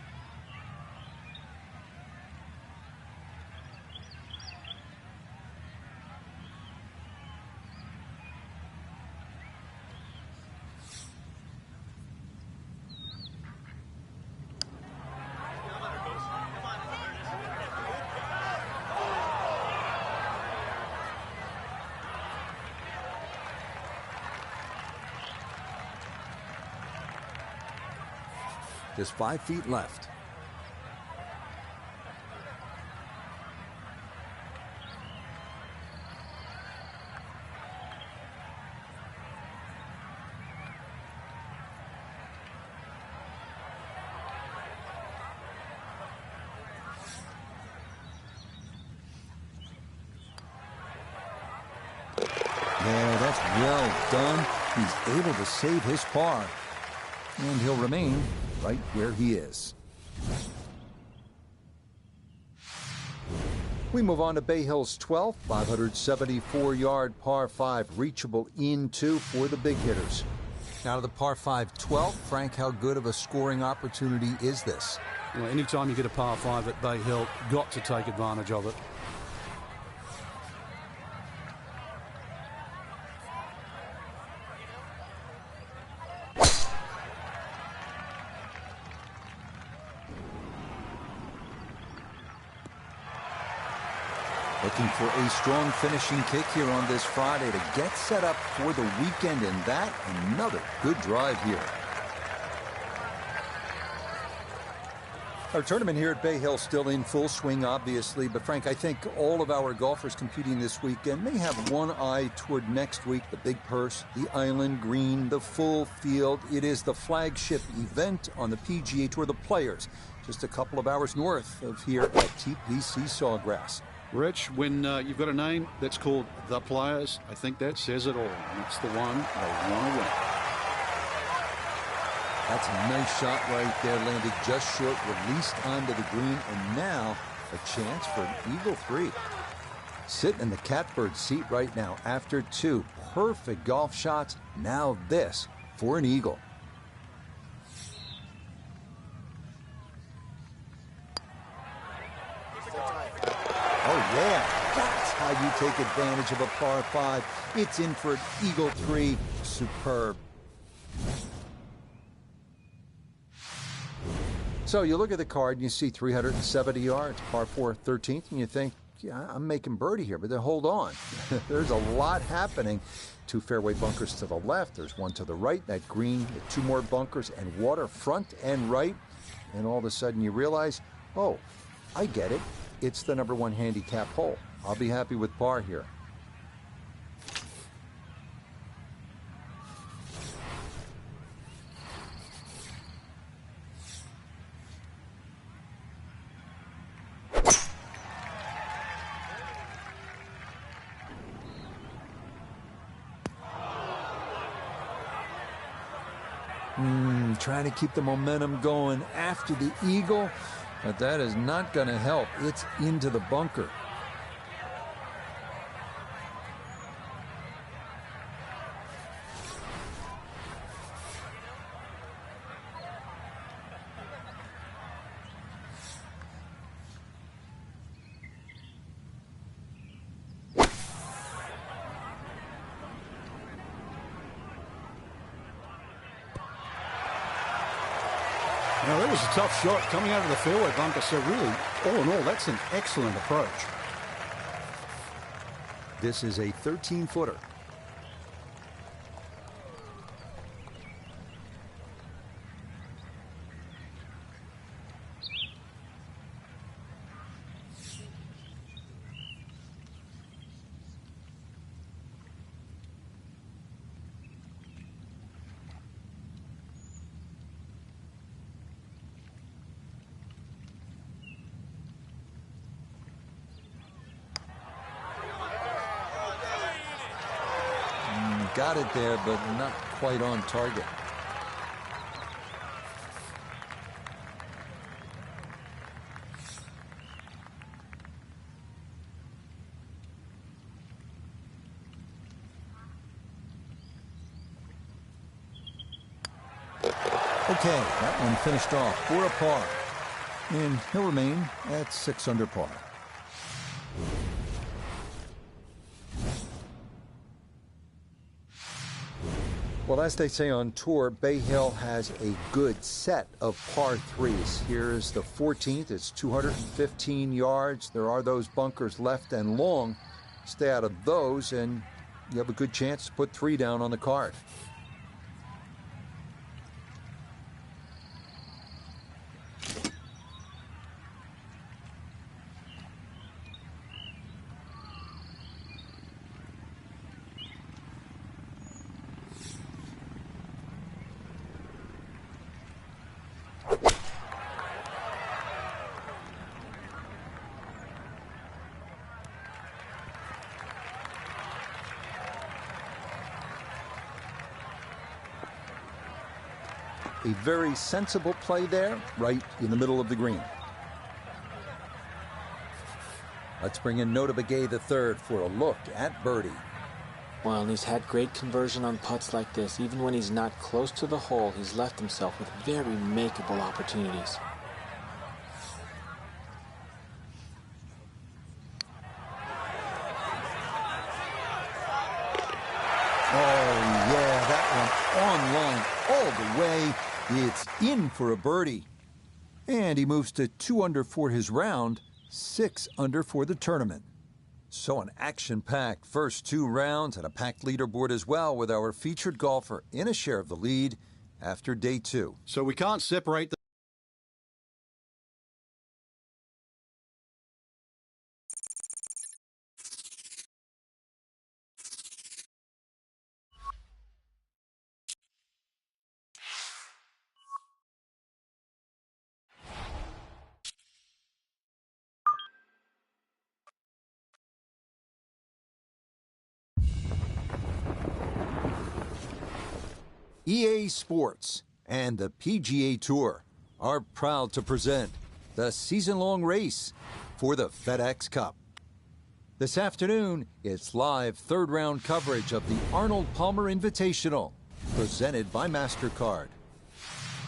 Just 5 feet left. Yeah, that's well done. He's able to save his par. And he'll remain right where he is. We move on to Bay Hill's 12th, 574-yard par 5, reachable in-2 for the big hitters. Now to the par 5 12th. Frank, how good of a scoring opportunity is this? Well, anytime you get a par 5 at Bay Hill, got to take advantage of it. Looking for a strong finishing kick here on this Friday to get set up for the weekend, and that another good drive here. Our tournament here at Bay Hill still in full swing, obviously, but Frank, I think all of our golfers competing this weekend may have one eye toward next week, the big purse, the island green, the full field. It is the flagship event on the PGA Tour, the Players, just a couple of hours north of here at TPC Sawgrass. Rich, when you've got a name that's called The Players, I think that says it all. And it's the one they want to win. That's a nice shot right there, landed just short, released onto the green, and now a chance for an eagle 3. Sitting in the catbird seat right now after 2 perfect golf shots. Now this for an eagle. Oh, yeah, that's how you take advantage of a par 5. It's in for an eagle 3. Superb. So you look at the card and you see 370 yards, par 4, 13th, and you think, yeah, I'm making birdie here, but then hold on. There's a lot happening. 2 fairway bunkers to the left. There's one to the right. That green with 2 more bunkers and water front and right. And all of a sudden you realize, oh, I get it. It's the number 1 handicap hole. I'll be happy with par here. Trying to keep the momentum going after the eagle, but that is not going to help. It's into the bunker. Now, that was a tough shot coming out of the fairway bunker, so really, all in all, that's an excellent approach. This is a 13-footer. got it there, but not quite on target. Okay, that one finished off for a par. And he'll remain at 6 under par. Well, as they say on tour, Bay Hill has a good set of par threes. Here's the 14th. It's 215 yards. There are those bunkers left and long. Stay out of those, and you have a good chance to put 3 down on the card. A very sensible play there, right in the middle of the green. Let's bring in Nota Begay III for a look at birdie. Well, and he's had great conversion on putts like this. Even when he's not close to the hole, he's left himself with very makeable opportunities. Oh, yeah, that one on line all the way. It's in for a birdie. And he moves to 2 under for his round, 6 under for the tournament. So an action-packed first 2 rounds and a packed leaderboard as well, with our featured golfer in a share of the lead after day 2. So we can't separate the EA Sports and the PGA Tour are proud to present the season-long race for the FedEx Cup. This afternoon, it's live third-round coverage of the Arnold Palmer Invitational, presented by MasterCard.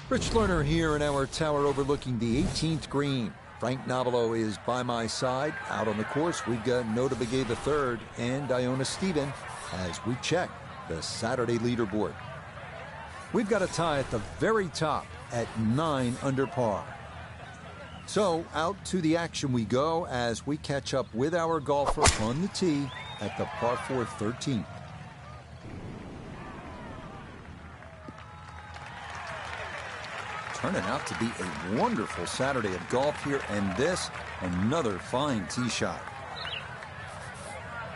Rich Lerner here in our tower overlooking the 18th green. Frank Nobilo is by my side. Out on the course, we've got Nota Begay III and Iona Stephen as we check the Saturday leaderboard. We've got a tie at the very top at 9 under par. So out to the action we go as we catch up with our golfer on the tee at the par 4 13th. Turning out to be a wonderful Saturday of golf here, and this, another fine tee shot.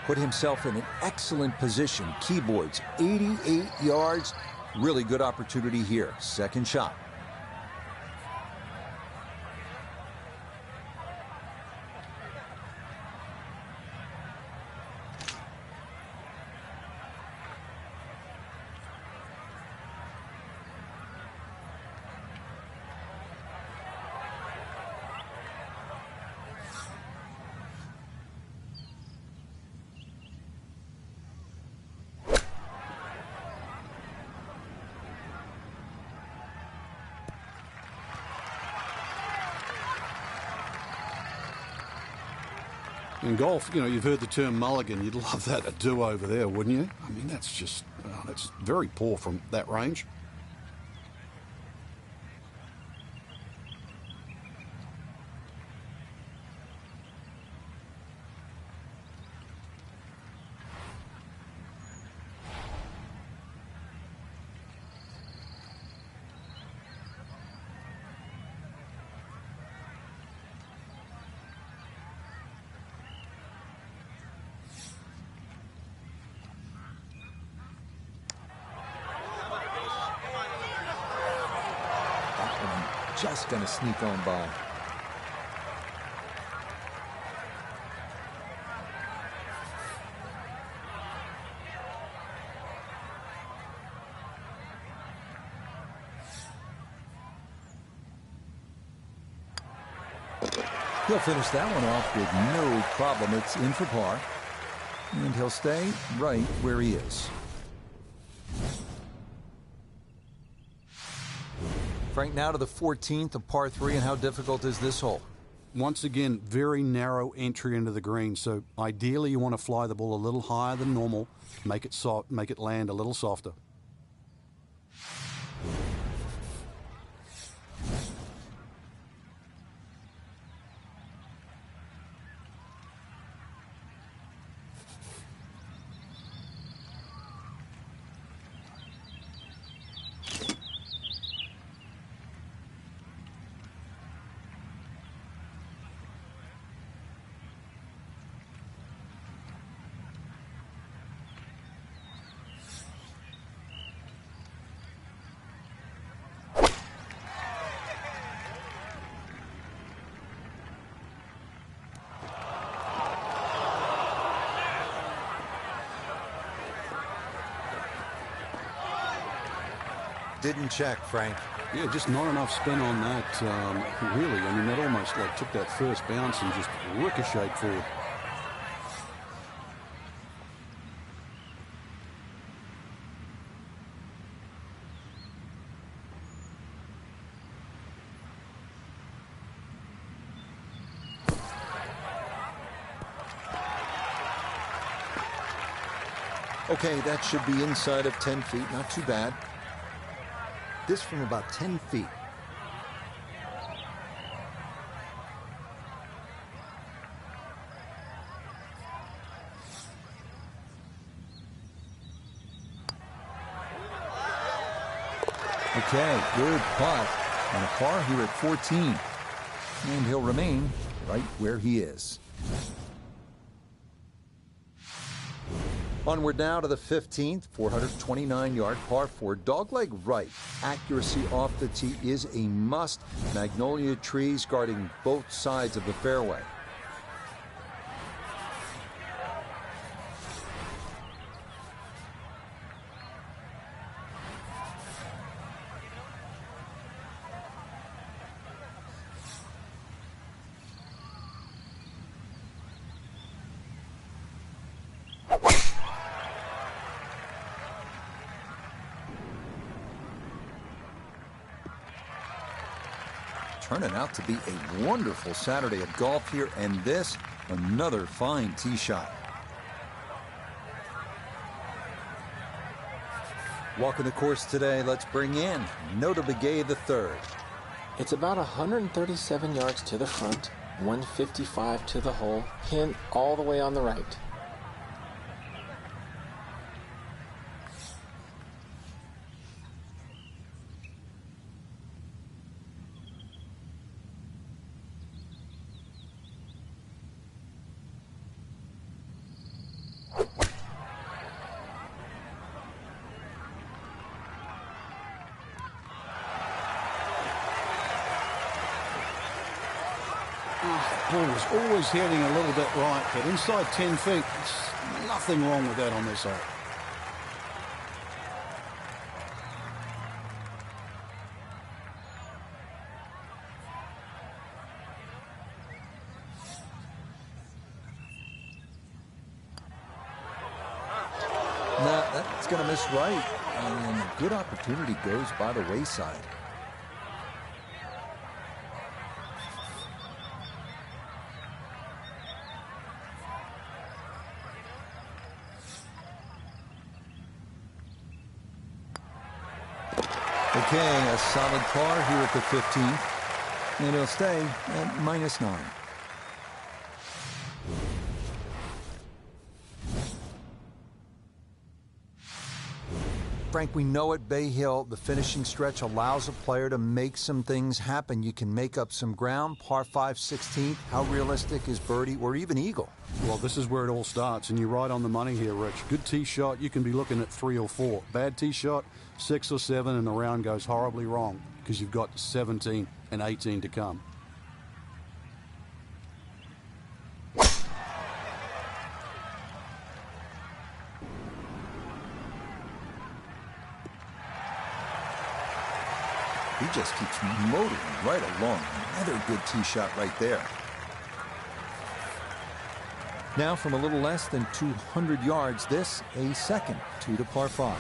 Put himself in an excellent position. Keyboards, 88 yards. Really good opportunity here. Second shot. In golf, you know, you've heard the term mulligan. You'd love that to do over there, wouldn't you? I mean, that's just, that's very poor from that range. Just going to sneak on by. He'll finish that one off with no problem. It's in for par. And he'll stay right where he is. Frank, now to the 14th of par 3, and how difficult is this hole? Once again, very narrow entry into the green, so ideally you want to fly the ball a little higher than normal, make it soft, make it land a little softer. Didn't check, Frank. Yeah, just not enough spin on that, really. I mean, that almost like took that first bounce and just ricocheted forward. Okay, that should be inside of 10 feet. Not too bad. This from about 10 feet. Okay, good putt. And a par here at 14. And he'll remain right where he is. Onward now to the 15th, 429-yard par 4, dogleg right. Accuracy off the tee is a must. Magnolia trees guarding both sides of the fairway. Turning out to be a wonderful Saturday of golf here, and this, another fine tee shot. Walking the course today, let's bring in Nota Begay III. It's about 137 yards to the front, 155 to the hole, pin all the way on the right. Ball was always heading a little bit right, but inside 10 feet, there's nothing wrong with that on this hole. Nah, that's going to miss right, and a good opportunity goes by the wayside. Okay, a solid par here at the 15th, and he'll stay at -9. Frank, we know at Bay Hill, the finishing stretch allows a player to make some things happen. You can make up some ground. Par 5, 16th. How realistic is birdie or even eagle? Well, this is where it all starts, and you're right on the money here, Rich. Good tee shot, you can be looking at 3 or 4. Bad tee shot, 6 or 7, and the round goes horribly wrong because you've got 17 and 18 to come. He just keeps motoring right along. Another good tee shot right there. Now from a little less than 200 yards, this a second 2 to par 5.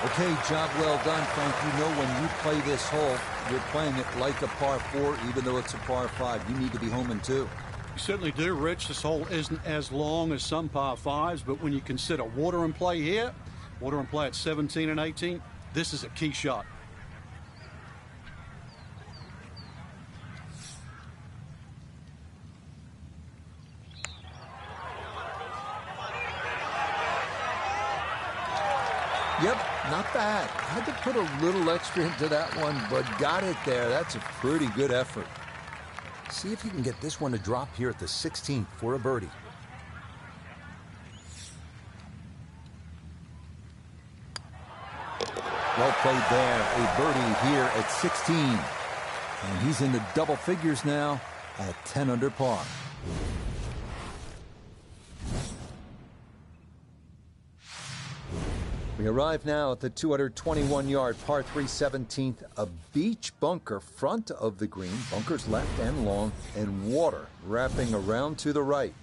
Okay, job well done, Frank. You know when you play this hole, you're playing it like a par 4, even though it's a par 5. You need to be home in 2. You certainly do, Rich. This hole isn't as long as some par 5s, but when you consider water in play here, water in play at 17 and 18, this is a key shot. Yep, not bad. Had to put a little extra into that one, but got it there. That's a pretty good effort. See if you can get this one to drop here at the 16th for a birdie. Well played there. A birdie here at 16. And he's in the double figures now at 10 under par. We arrive now at the 221-yard par 3 17th, a beach bunker front of the green, bunkers left and long, and water wrapping around to the right.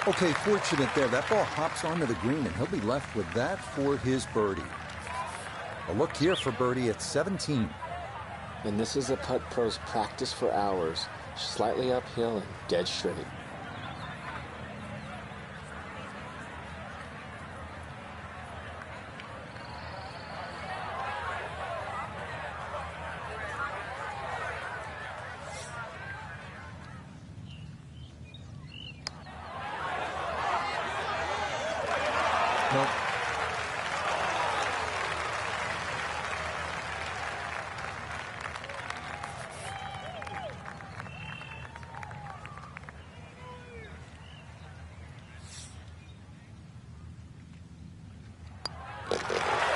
Okay, fortunate there. That ball hops onto the green, and he'll be left with that for his birdie. A look here for birdie at 17. And this is a putt pros practice for hours, slightly uphill and dead straight. Nope.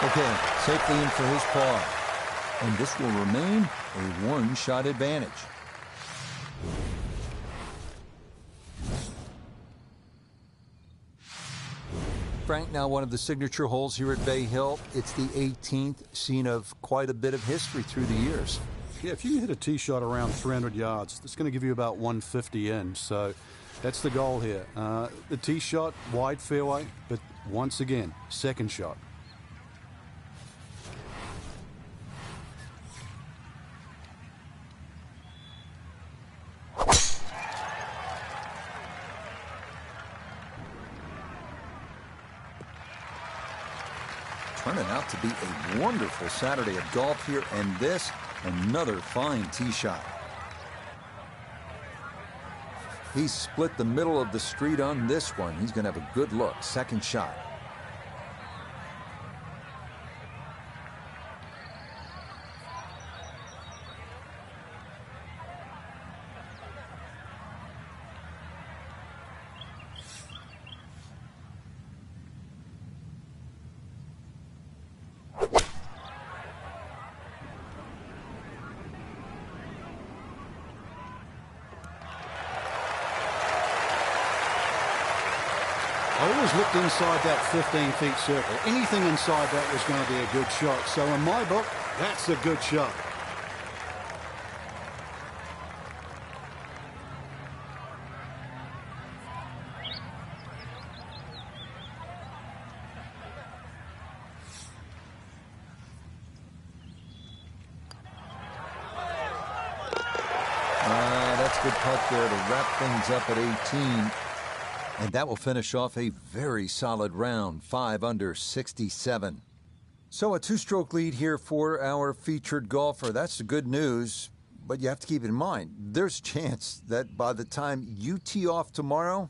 Okay, safely in for his par. And this will remain a one-shot advantage. Frank, now one of the signature holes here at Bay Hill. It's the 18th, scene of quite a bit of history through the years. Yeah, if you hit a tee shot around 300 yards, that's going to give you about 150 in. So that's the goal here. The tee shot, wide fairway, but once again, second shot. Turning out to be a wonderful Saturday of golf here, and this, another fine tee shot. He's split the middle of the street on this one. He's going to have a good look. Second shot. I always looked inside that 15-feet circle. Anything inside that was going to be a good shot. So in my book, that's a good shot. good putt there to wrap things up at 18. And that will finish off a very solid round, 5 under 67. So a two-stroke lead here for our featured golfer. That's the good news. But you have to keep in mind, there's a chance that by the time you tee off tomorrow,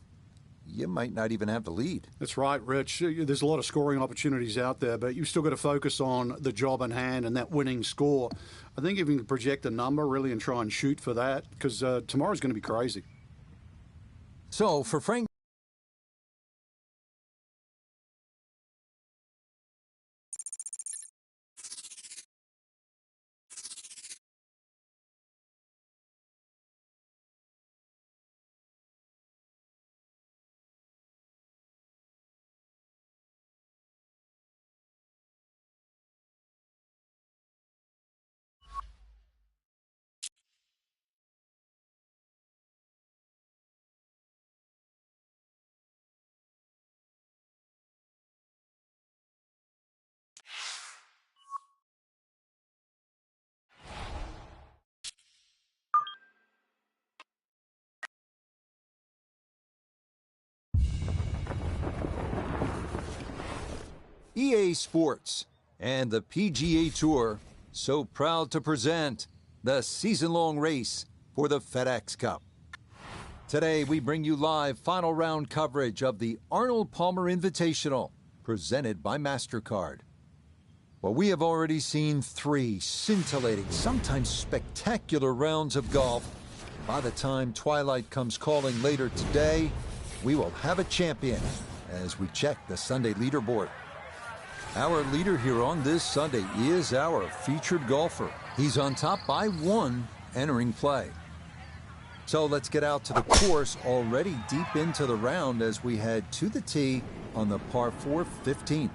you might not even have the lead. That's right, Rich. There's a lot of scoring opportunities out there, but you've still got to focus on the job in hand and that winning score. I think if you can project a number really and try and shoot for that, because tomorrow's going to be crazy. So for Frank, EA Sports and the PGA Tour so proud to present the season-long race for the FedEx Cup. Today we bring you live final round coverage of the Arnold Palmer Invitational presented by MasterCard. Well, we have already seen 3 scintillating, sometimes spectacular rounds of golf. By the time twilight comes calling later today, we will have a champion as we check the Sunday leaderboard. Our leader here on this Sunday is our featured golfer. He's on top by 1 entering play. So let's get out to the course, already deep into the round as we head to the tee on the par 4 15th.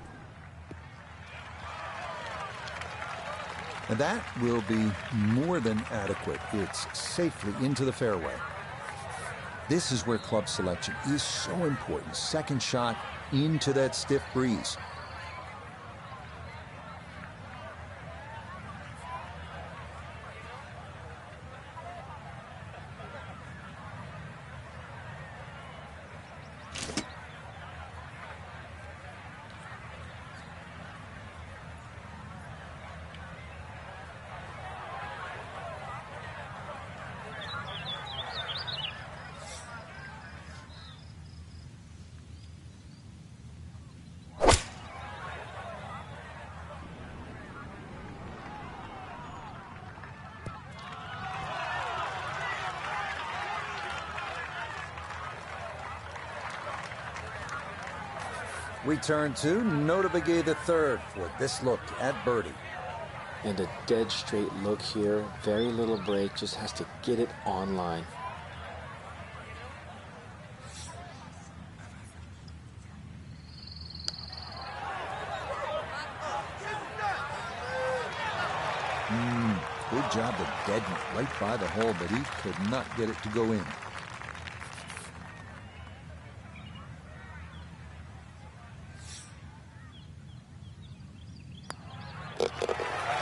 And that will be more than adequate. It's safely into the fairway. This is where club selection is so important. Second shot into that stiff breeze. We turn to Notavigay III for this look at birdie. And a dead straight look here. Very little break. Just has to get it on line. Good job of deadening it right by the hole, but he could not get it to go in.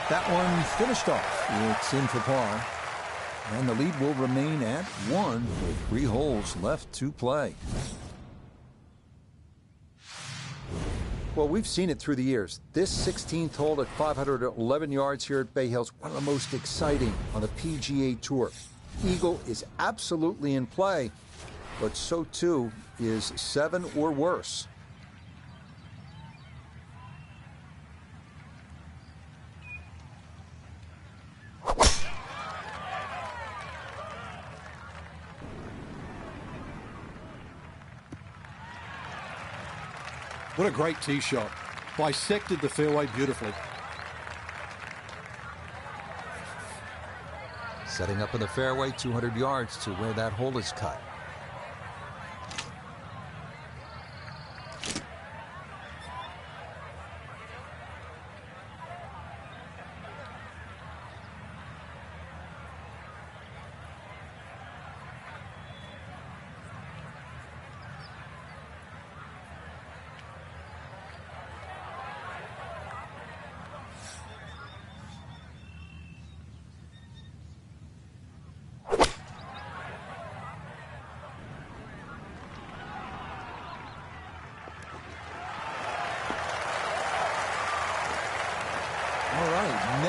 That one finished off. It's in for par. And the lead will remain at 1 with 3 holes left to play. Well, we've seen it through the years. This 16th hole at 511 yards here at Bay Hills, one of the most exciting on the PGA Tour. Eagle is absolutely in play, but so too is 7 or worse. What a great tee shot. Bisected the fairway beautifully. Setting up in the fairway, 200 yards to where that hole is cut.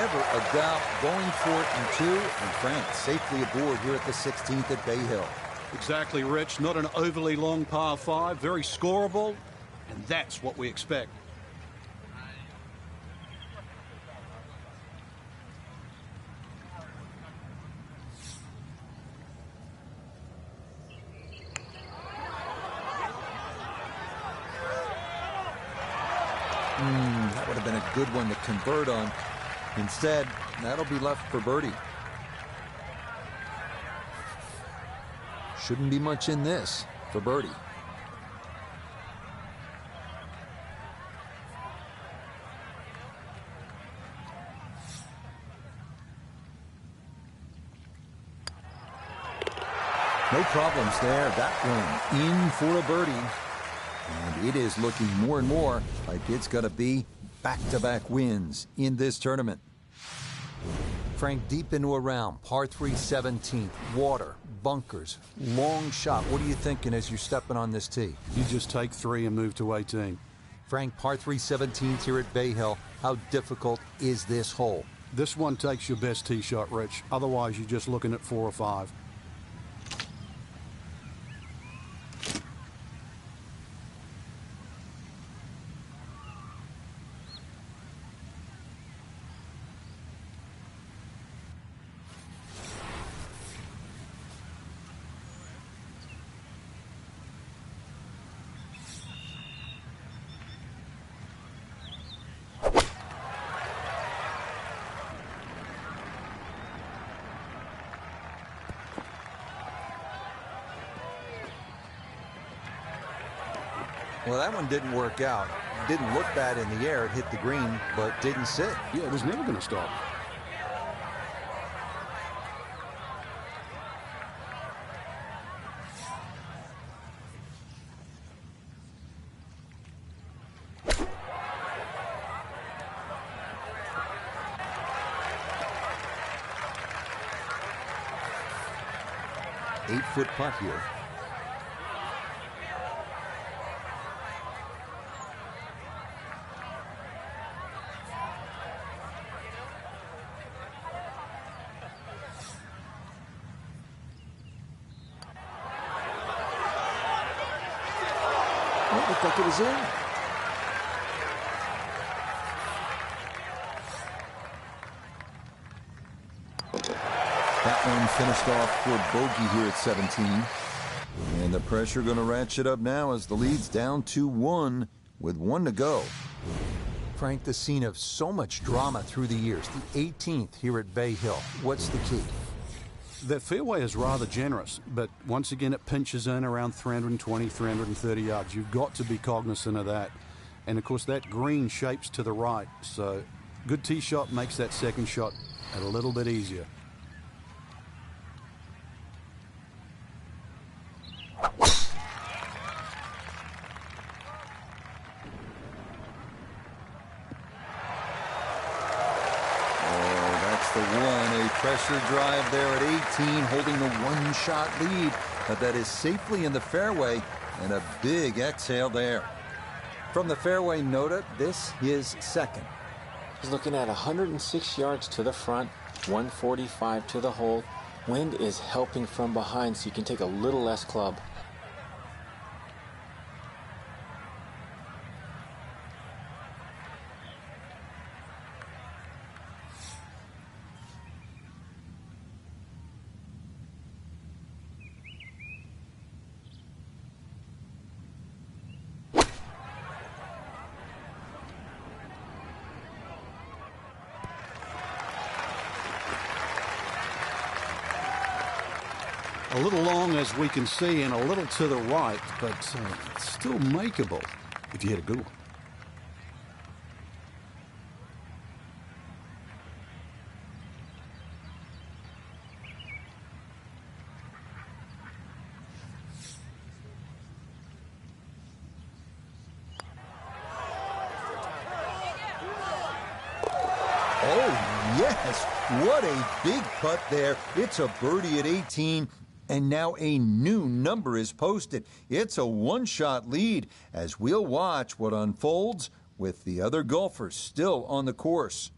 never a doubt, going for it in two, and Frank safely aboard here at the 16th at Bay Hill. Exactly, Rich. Not an overly long par 5, very scoreable, and that's what we expect. That would have been a good one to convert on. Instead, that'll be left for birdie. Shouldn't be much in this for birdie. No problems there. That one in for a birdie. And it is looking more and more like it's going to be back-to-back wins in this tournament. Frank, deep into a round, par 3 17th, water, bunkers, long shot. What are you thinking as you're stepping on this tee? You just take 3 and move to 18. Frank, par 3 17th here at Bay Hill. How difficult is this hole? This one takes your best tee shot, Rich. Otherwise, you're just looking at 4 or 5. Well, that one didn't work out. Didn't look bad in the air. It hit the green, but didn't sit. Yeah, it was never going to stop. Eight-foot putt here. It looked like it was in. That one finished off for bogey here at 17. And the pressure going to ratchet up now as the lead's down 2-1 with 1 to go. Frank, the scene of so much drama through the years. The 18th here at Bay Hill. What's the key? That fairway is rather generous, but once again it pinches in around 320, 330 yards. You've got to be cognizant of that. And of course that green shapes to the right, so good tee shot makes that second shot a little bit easier. Pressure drive there at 18, holding the one-shot lead. But that is safely in the fairway, and a big exhale there. From the fairway nota, this is second. He's looking at 106 yards to the front, 145 to the hole. Wind is helping from behind, so you can take a little less club. A little long as we can see and a little to the right, but it's still makeable if you hit a good one. Oh, yes. What a big putt there. It's a birdie at 18. And now a new number is posted. It's a one-shot lead as we'll watch what unfolds with the other golfers still on the course.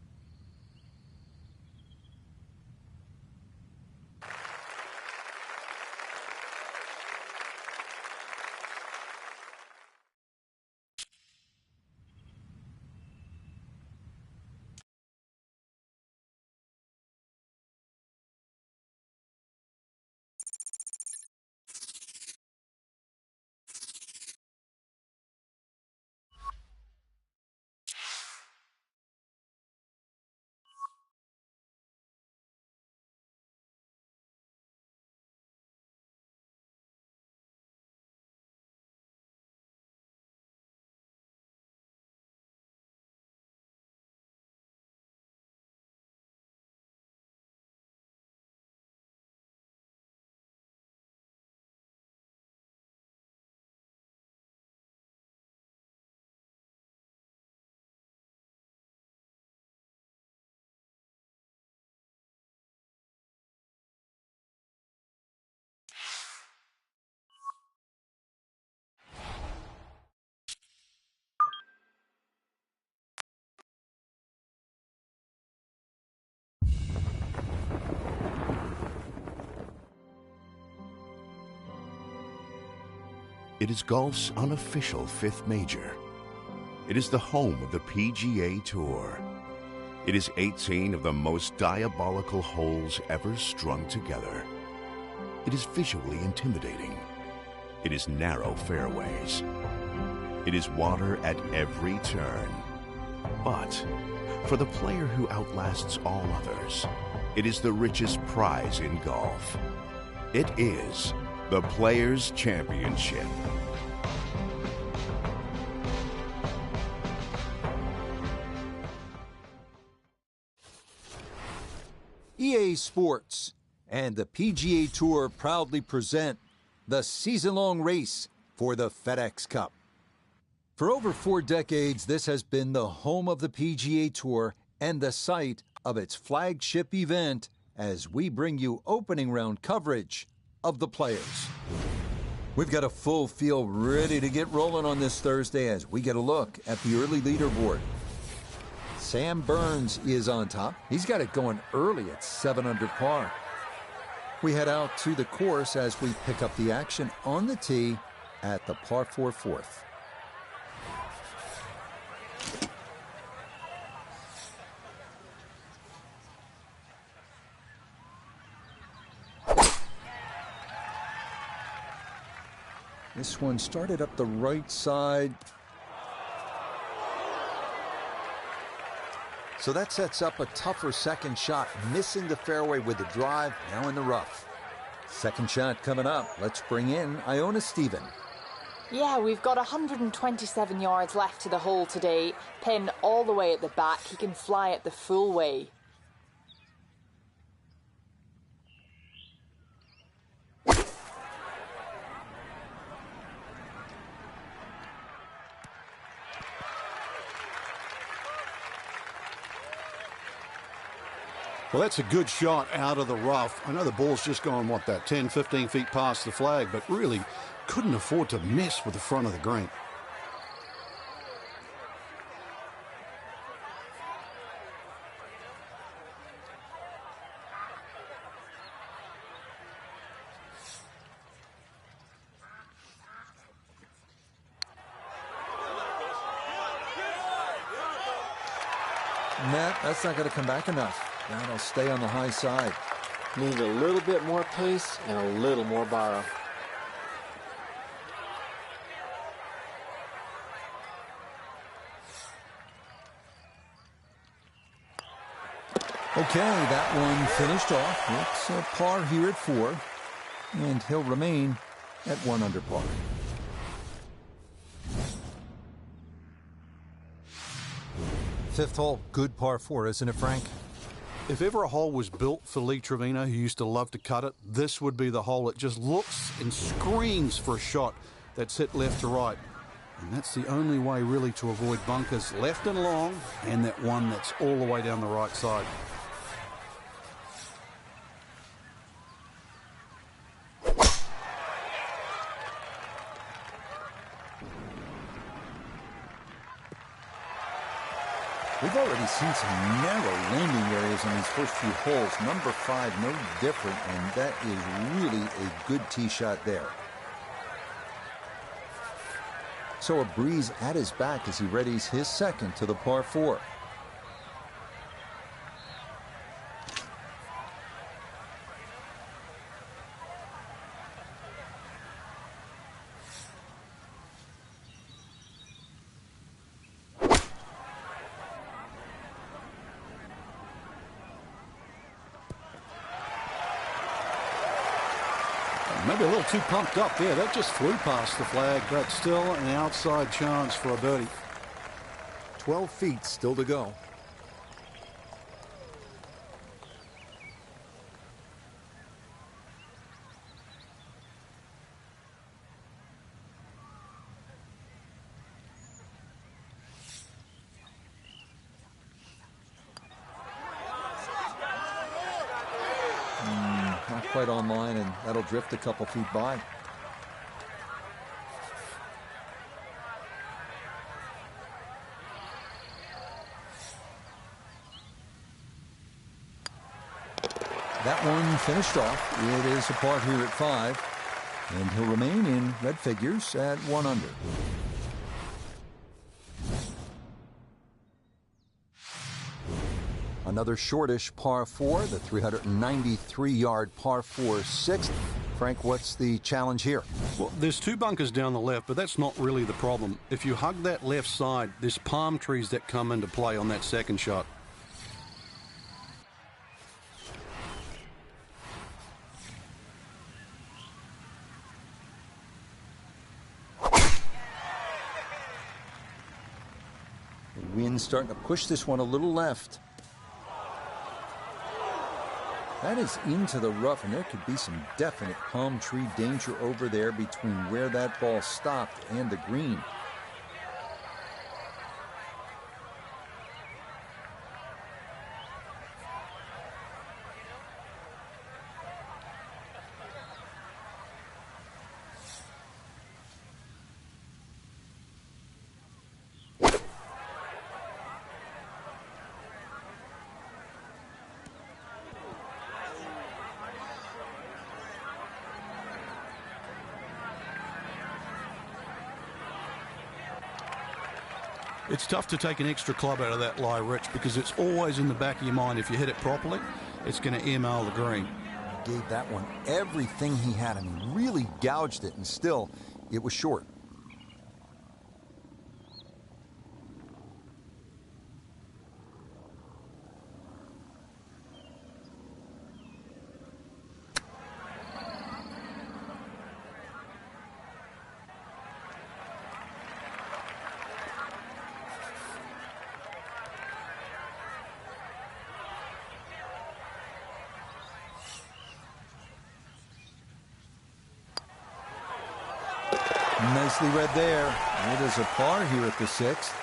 It is golf's unofficial fifth major. It is the home of the PGA Tour. It is 18 of the most diabolical holes ever strung together. It is visually intimidating. It is narrow fairways. It is water at every turn. But for the player who outlasts all others, it is the richest prize in golf. It is the Players' Championship. EA Sports and the PGA Tour proudly present the season-long race for the FedEx Cup. For over 4 decades, this has been the home of the PGA Tour and the site of its flagship event as we bring you opening round coverage of the Players. We've got a full field ready to get rolling on this Thursday as we get a look at the early leaderboard. Sam Burns is on top. He's got it going early at 7 under par. We head out to the course as we pick up the action on the tee at the par 4 fourth. This one started up the right side. So that sets up a tougher second shot, missing the fairway with the drive, now in the rough. Second shot coming up. Let's bring in Iona Stephen. Yeah, we've got 127 yards left to the hole today. Pin all the way at the back. He can fly it the full way. Well, that's a good shot out of the rough. I know the ball's just gone, 10, 15 feet past the flag, but really couldn't afford to mess with the front of the green. Matt, that's not going to come back enough. That'll stay on the high side. Need a little bit more pace and a little more borrow. Okay, that one finished off. It's a par here at 4, and he'll remain at 1 under par. Fifth hole, good par 4, isn't it, Frank? If ever a hole was built for Lee Trevino, who used to love to cut it, this would be the hole. It just looks and screams for a shot that's hit left to right. And that's the only way really to avoid bunkers, left and long, and that one that's all the way down the right side. We've already seen some narrow landing areas on these first few holes. Number 5, no different, and that is really a good tee shot there. So a breeze at his back as he readies his second to the par 4. Maybe a little too pumped up there. That just flew past the flag, but still an outside chance for a birdie. 12 feet still to go. Not quite online, and that'll drift a couple feet by. That one finished off. It is a par here at 5. And he'll remain in red figures at 1 under. Another shortish par 4, the 393-yard par 4 sixth. Frank, what's the challenge here? Well, there's 2 bunkers down the left, but that's not really the problem. If you hug that left side, there's palm trees that come into play on that second shot. The wind's starting to push this one a little left. That is into the rough, and there could be some definite palm tree danger over there between where that ball stopped and the green. It's tough to take an extra club out of that lie, Rich, because it's always in the back of your mind. If you hit it properly, it's going to email the green. Gave that one everything he had. I mean, really gouged it, and still, it was short. Nicely read there. It is a par here at the 6th,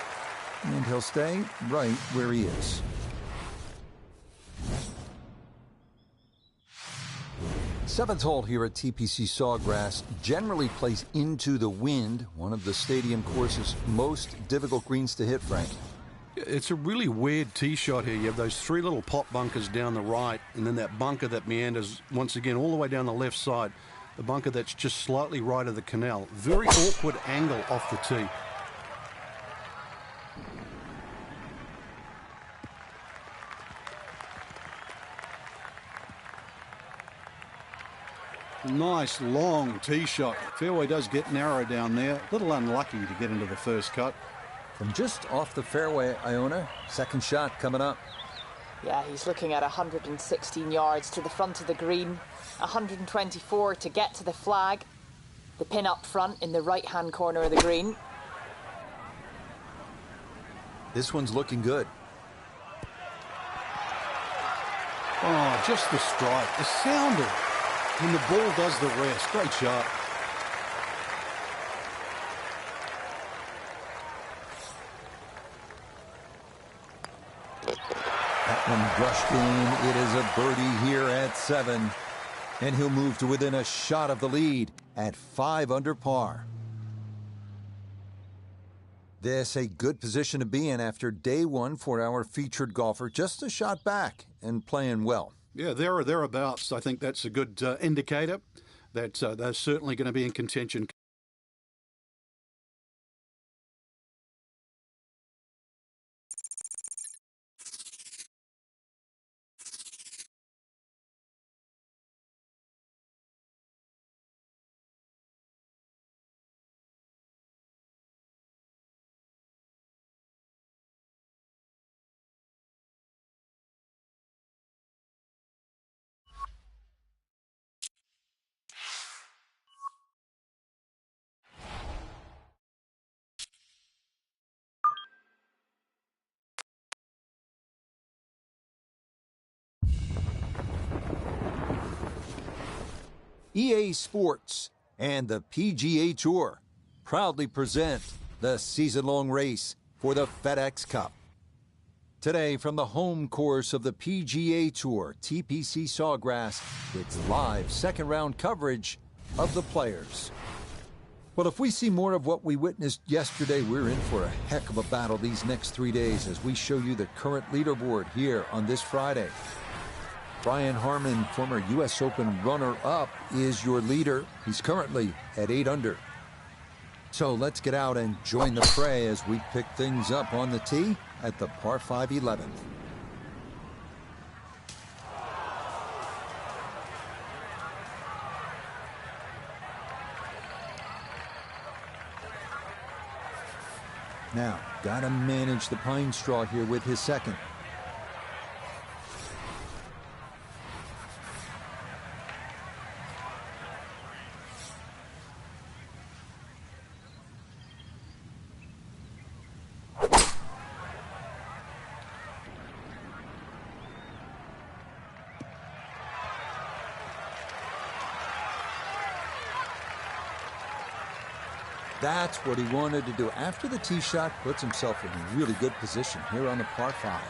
and he'll stay right where he is. Seventh hole here at TPC Sawgrass generally plays into the wind, one of the stadium course's most difficult greens to hit, Frank. It's a really weird tee shot here. You have those 3 little pot bunkers down the right, and then that bunker that meanders once again all the way down the left side. The bunker that's just slightly right of the canal. Very awkward angle off the tee. Nice long tee shot. Fairway does get narrow down there. A little unlucky to get into the first cut. From just off the fairway, Iona, second shot coming up. Yeah, he's looking at 116 yards to the front of the green, 124 to get to the flag. The pin up front in the right-hand corner of the green. This one's looking good. Oh, just the strike. The sounder. And the ball does the rest. Great shot. That one brushed in. It is a birdie here at 7. And he'll move to within a shot of the lead at 5 under par. This a good position to be in after day 1 for our featured golfer. Just a shot back and playing well. Yeah, there or thereabouts. I think that's a good indicator that they're certainly going to be in contention. EA Sports and the PGA Tour proudly present the season-long race for the FedEx Cup. Today, from the home course of the PGA Tour, TPC Sawgrass, it's live second-round coverage of the players. Well, if we see more of what we witnessed yesterday, we're in for a heck of a battle these next 3 days as we show you the current leaderboard here on this Friday. Brian Harman, former U.S. Open runner-up, is your leader. He's currently at 8 under. So let's get out and join the fray as we pick things up on the tee at the par 5 11th. Now, gotta manage the pine straw here with his second. That's what he wanted to do. After the tee shot, puts himself in a really good position here on the par 5.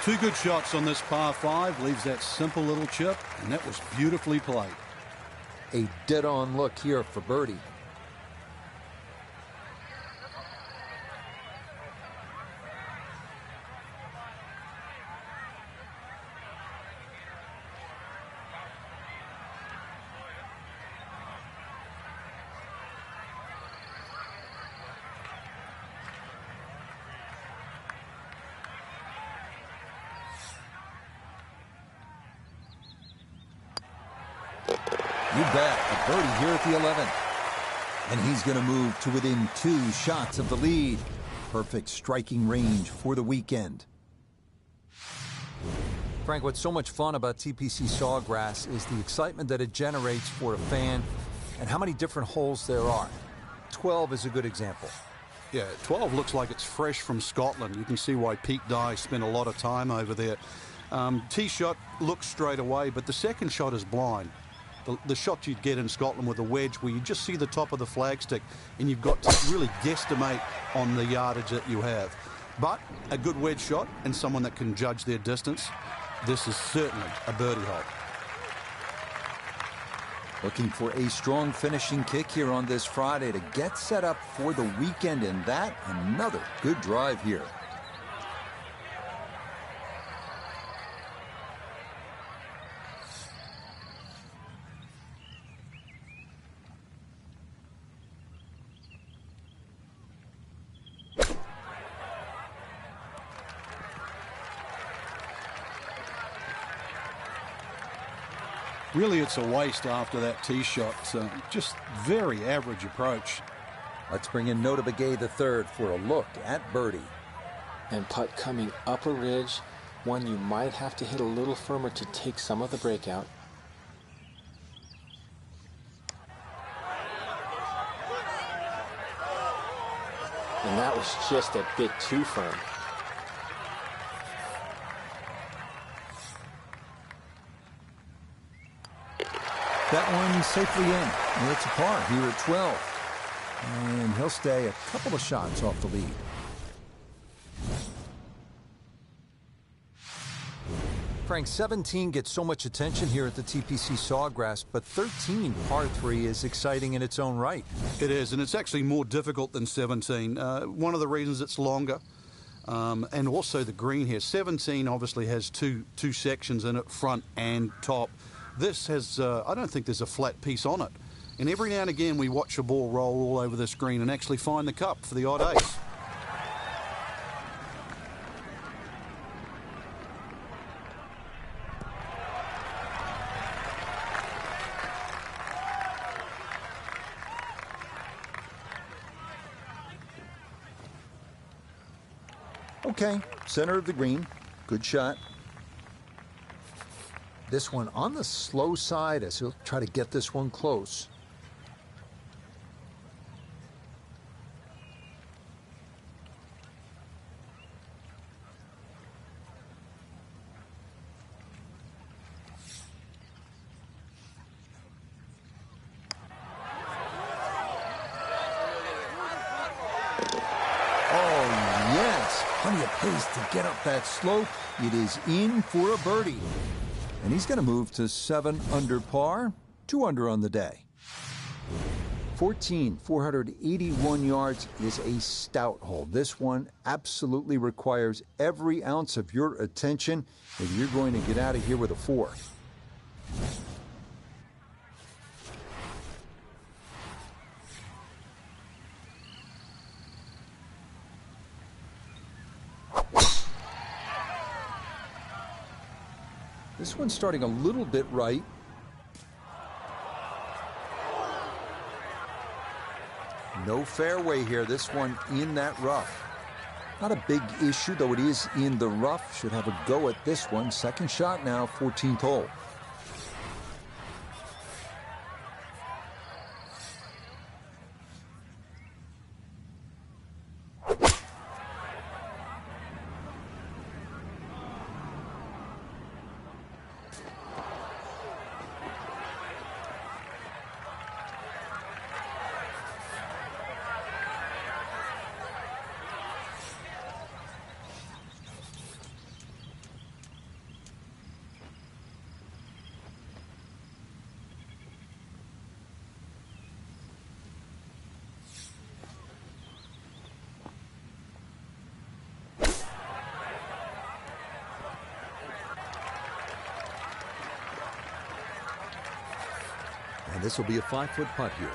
Two good shots on this par 5, leaves that simple little chip, and that was beautifully played. A dead-on look here for birdie. You bet, a birdie here at the 11th. And he's going to move to within 2 shots of the lead. Perfect striking range for the weekend. Frank, what's so much fun about TPC Sawgrass is the excitement that it generates for a fan and how many different holes there are. 12 is a good example. Yeah, 12 looks like it's fresh from Scotland. You can see why Pete Dye spent a lot of time over there. Tee shot looks straight away, but the second shot is blind. The shot you'd get in Scotland with a wedge where you just see the top of the flagstick and you've got to really guesstimate on the yardage that you have. But a good wedge shot and someone that can judge their distance, this is certainly a birdie hole. Looking for a strong finishing kick here on this Friday to get set up for the weekend, and that another good drive here. Really, it's a waste after that tee shot. Just very average approach. Let's bring in Nota Begay III for a look at birdie. And putt coming up a ridge, one you might have to hit a little firmer to take some of the breakout. And that was just a bit too firm. That one safely in. And it's a par here at 12. And he'll stay a couple of shots off the lead. Frank, 17 gets so much attention here at the TPC Sawgrass, but 13, par 3, is exciting in its own right. It is, and it's actually more difficult than 17. One of the reasons it's longer, and also the green here. 17 obviously has two sections in it, front and top. This has, I don't think there's a flat piece on it. And every now and again we watch a ball roll all over this green and actually find the cup for the odd ace. Okay, center of the green. Good shot. This one on the slow side as he'll try to get this one close. Plenty of pace to get up that slope. It is in for a birdie. And he's going to move to 7 under par, 2 under on the day. 481 yards is a stout hole. This one absolutely requires every ounce of your attention if you're going to get out of here with a 4. This one's starting a little bit right. No fairway here. This one in that rough. Not a big issue, though it is in the rough. Should have a go at this one. Second shot now, 14th hole. And this will be a 5-foot putt here.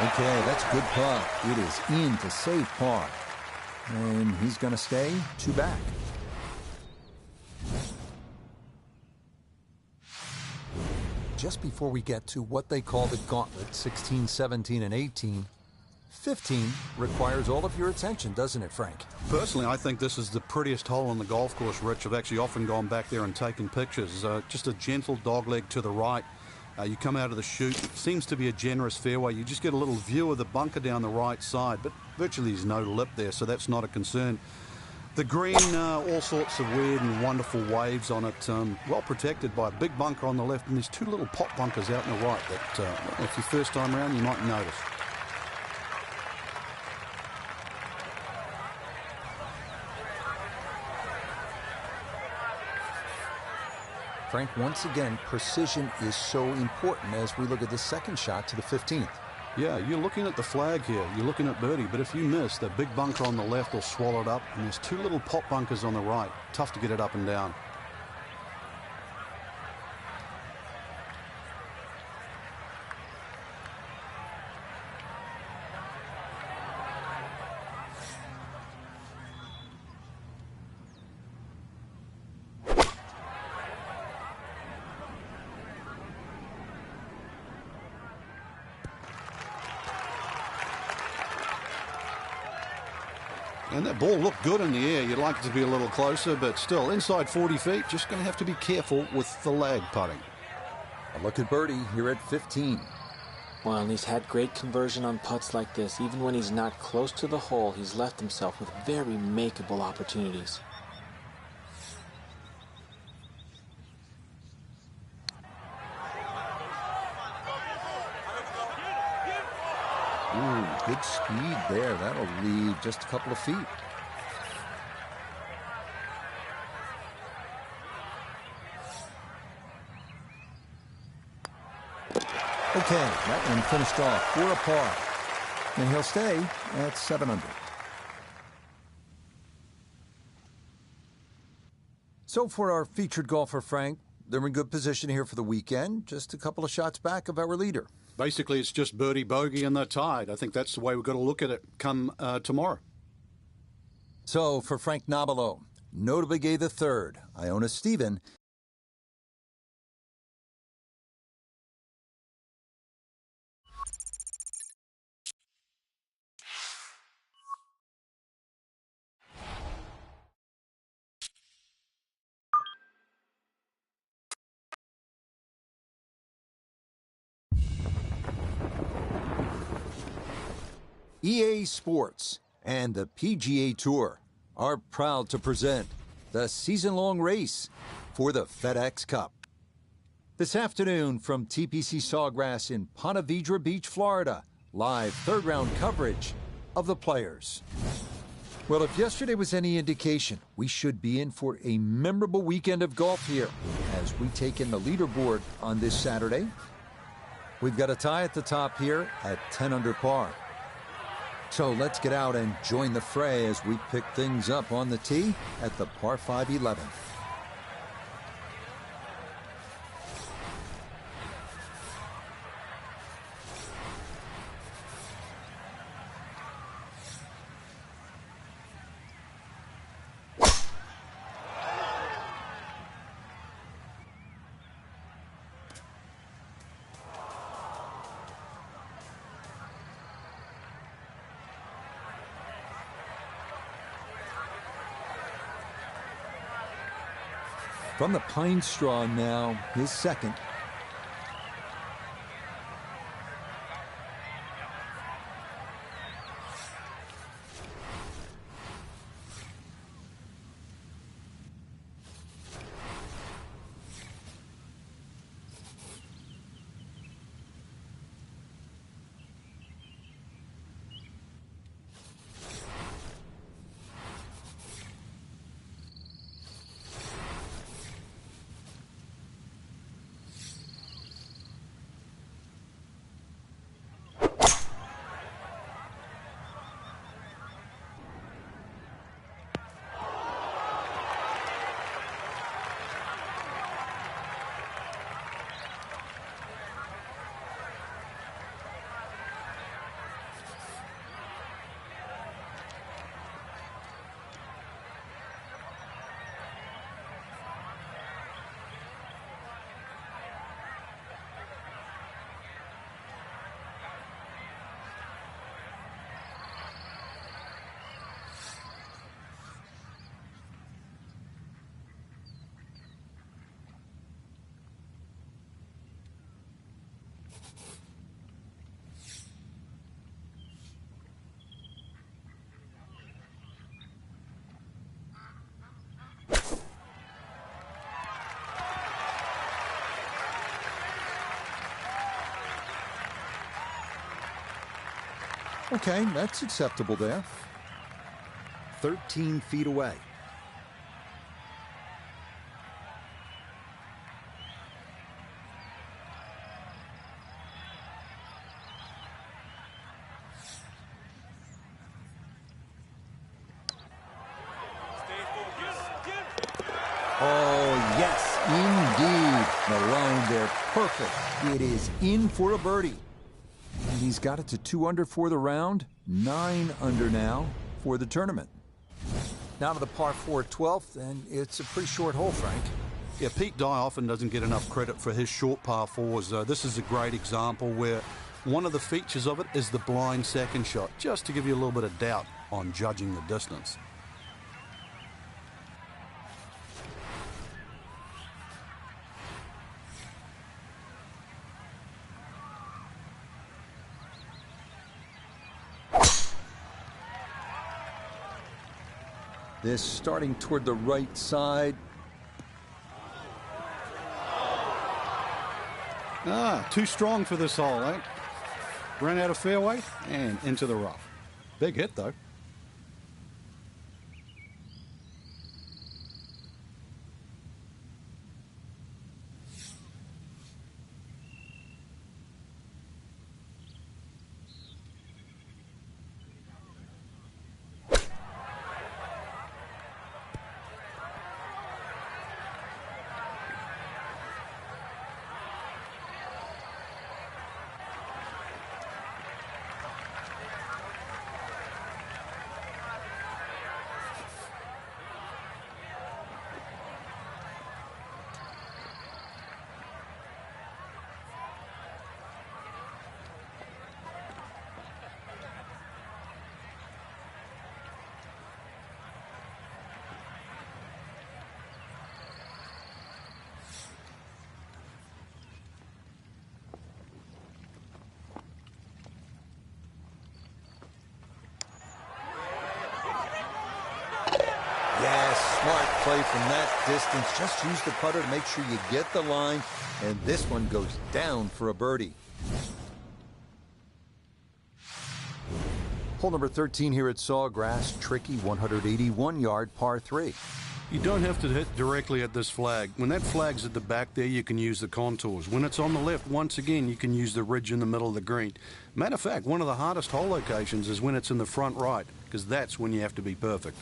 Okay, that's a good putt. It is in to save par. And he's going to stay 2 back. Just before we get to what they call the gauntlet, 16, 17, and 18, 15 requires all of your attention, doesn't it, Frank? Personally, I think this is the prettiest hole on the golf course, Rich. I've actually often gone back there and taken pictures. Just a gentle dogleg to the right. You come out of the chute. It seems to be a generous fairway. You just get a little view of the bunker down the right side, but virtually there's no lip there, so that's not a concern. The green, all sorts of weird and wonderful waves on it, well protected by a big bunker on the left, and there's 2 little pot bunkers out in the right that, if your first time around, you might notice. Frank, once again, precision is so important as we look at the second shot to the 15th. Yeah, you're looking at the flag here. You're looking at birdie, but if you miss, the big bunker on the left will swallow it up, and there's 2 little pot bunkers on the right. Tough to get it up and down. And that ball looked good in the air. You'd like it to be a little closer, but still, inside 40 feet, just going to have to be careful with the lag putting. A look at birdie here at 15. Well, and he's had great conversion on putts like this. Even when he's not close to the hole, he's left himself with very makeable opportunities. Ooh, good speed there. That'll leave just a couple of feet. Okay, that one finished off for a par. And he'll stay at 7 under. So for our featured golfer, Frank, they're in good position here for the weekend. Just a couple of shots back of our leader. Basically, it's just birdie, bogey, and they're tied. I think that's the way we've got to look at it come tomorrow. So for Frank Nobilo, Notable Gay III, Iona Stephen, EA Sports and the PGA Tour are proud to present the season-long race for the FedEx Cup. This afternoon from TPC Sawgrass in Ponte Vedra Beach, Florida, live third round coverage of the Players. Well, if yesterday was any indication, we should be in for a memorable weekend of golf here as we take in the leaderboard on this Saturday. We've got a tie at the top here at 10 under par. So let's get out and join the fray as we pick things up on the tee at the par 5 11th. From the pine straw now, his second. Okay, that's acceptable there. 13 feet away. Oh, yes, indeed. The line there, perfect. It is in for a birdie. And he's got it to 2 under for the round, 9 under now for the tournament. Now to the par 4 12th, and it's a pretty short hole, Frank. Yeah, Pete Dye often doesn't get enough credit for his short par fours. This is a great example where one of the features of it is the blind second shot, just to give you a little bit of doubt on judging the distance. This starting toward the right side. Too strong for this hole, eh? Ran out of fairway and into the rough. Big hit, though. Smart play from that distance. Just use the putter to make sure you get the line. And this one goes down for a birdie. Hole number 13 here at Sawgrass. Tricky 181-yard par 3. You don't have to hit directly at this flag. When that flag's at the back there, you can use the contours. When it's on the left, once again, you can use the ridge in the middle of the green. Matter of fact, one of the hardest hole locations is when it's in the front right, because that's when you have to be perfect.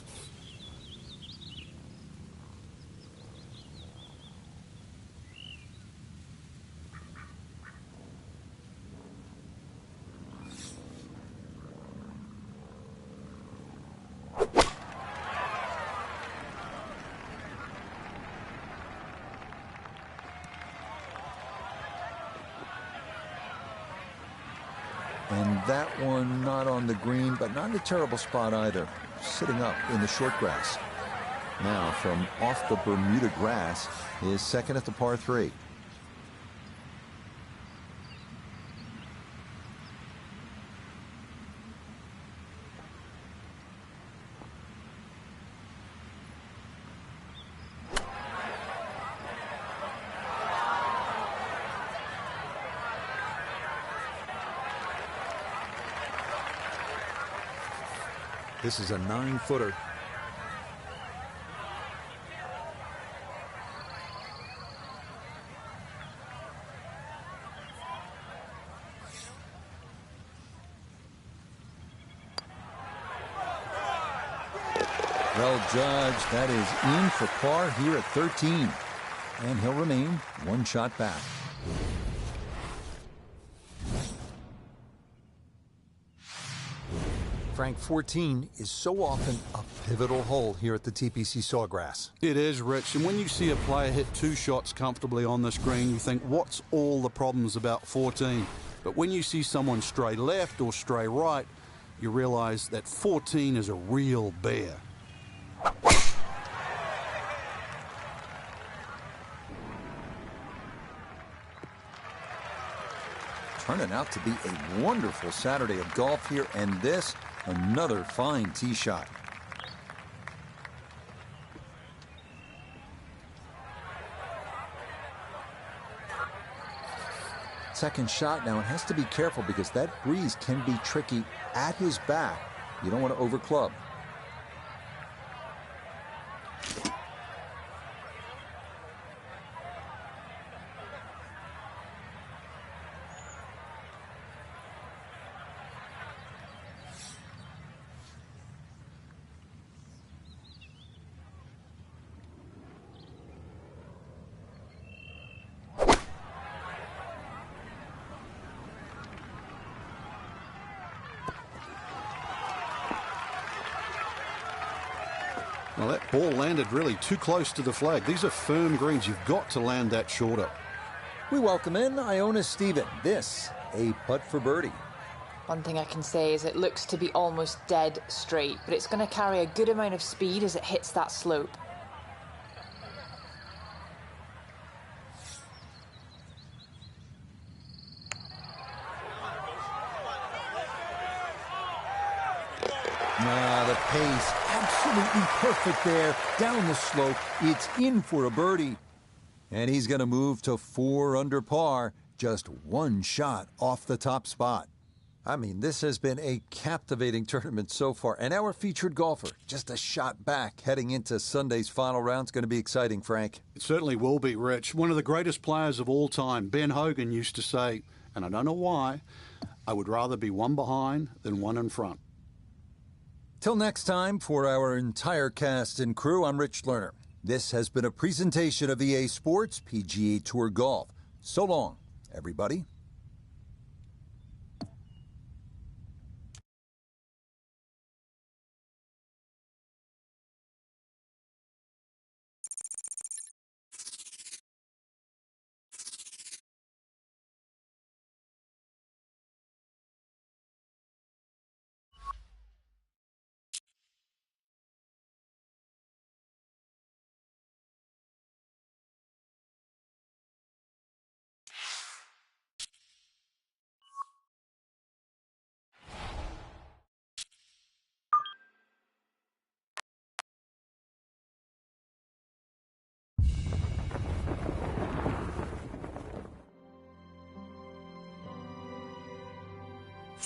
And that one not on the green, but not in a terrible spot either. Sitting up in the short grass. Now from off the Bermuda grass is second at the par 3. This is a 9-footer. Well judged. That is in for par here at 13. And he'll remain one shot back. Frank, 14 is so often a pivotal hole here at the TPC Sawgrass. It is, Rich, and when you see a player hit 2 shots comfortably on this green, you think, what's all the problems about 14? But when you see someone stray left or stray right, you realize that 14 is a real bear. Turning out to be a wonderful Saturday of golf here, and this, another fine tee shot. Second shot now, it has to be careful because that breeze can be tricky at his back. You don't want to overclub. Well, that ball landed really too close to the flag. These are firm greens. You've got to land that shorter. We welcome in Iona Stephen. This, a putt for birdie. One thing I can say is it looks to be almost dead straight, but it's going to carry a good amount of speed as it hits that slope. The pace, absolutely perfect there. Down the slope, it's in for a birdie. And he's going to move to 4 under par, just 1 shot off the top spot. I mean, this has been a captivating tournament so far. And our featured golfer, just a shot back heading into Sunday's final round. It's going to be exciting, Frank. It certainly will be, Rich. One of the greatest players of all time, Ben Hogan, used to say, and I don't know why, I would rather be 1 behind than 1 in front. Till next time, for our entire cast and crew, I'm Rich Lerner. This has been a presentation of EA Sports PGA Tour Golf. So long, everybody.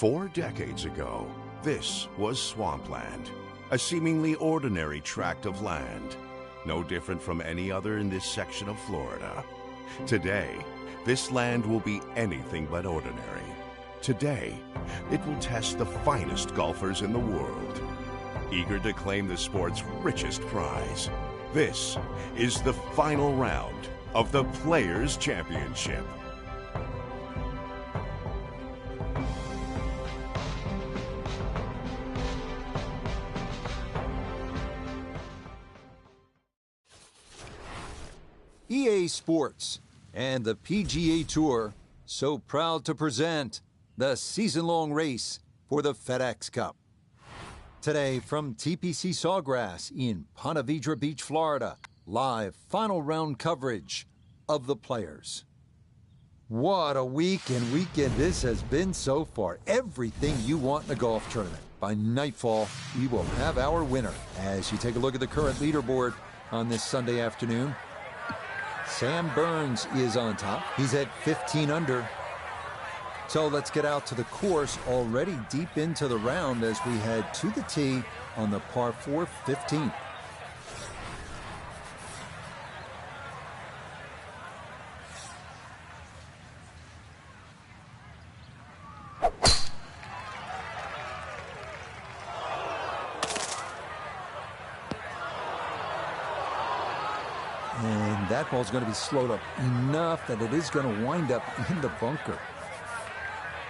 4 decades ago, this was swampland, a seemingly ordinary tract of land, no different from any other in this section of Florida. Today, this land will be anything but ordinary. Today, it will test the finest golfers in the world, eager to claim the sport's richest prize. This is the final round of the Players' Championship. EA Sports and the PGA Tour so proud to present the season-long race for the FedEx Cup. Today from TPC Sawgrass in Ponte Vedra Beach, Florida, live final round coverage of the Players. What a week and weekend this has been so far. Everything you want in a golf tournament. By nightfall, we will have our winner. As you take a look at the current leaderboard on this Sunday afternoon, Sam Burns is on top. He's at 15 under. So let's get out to the course, already deep into the round as we head to the tee on the par 4 15. And that ball's going to be slowed up enough that it is going to wind up in the bunker.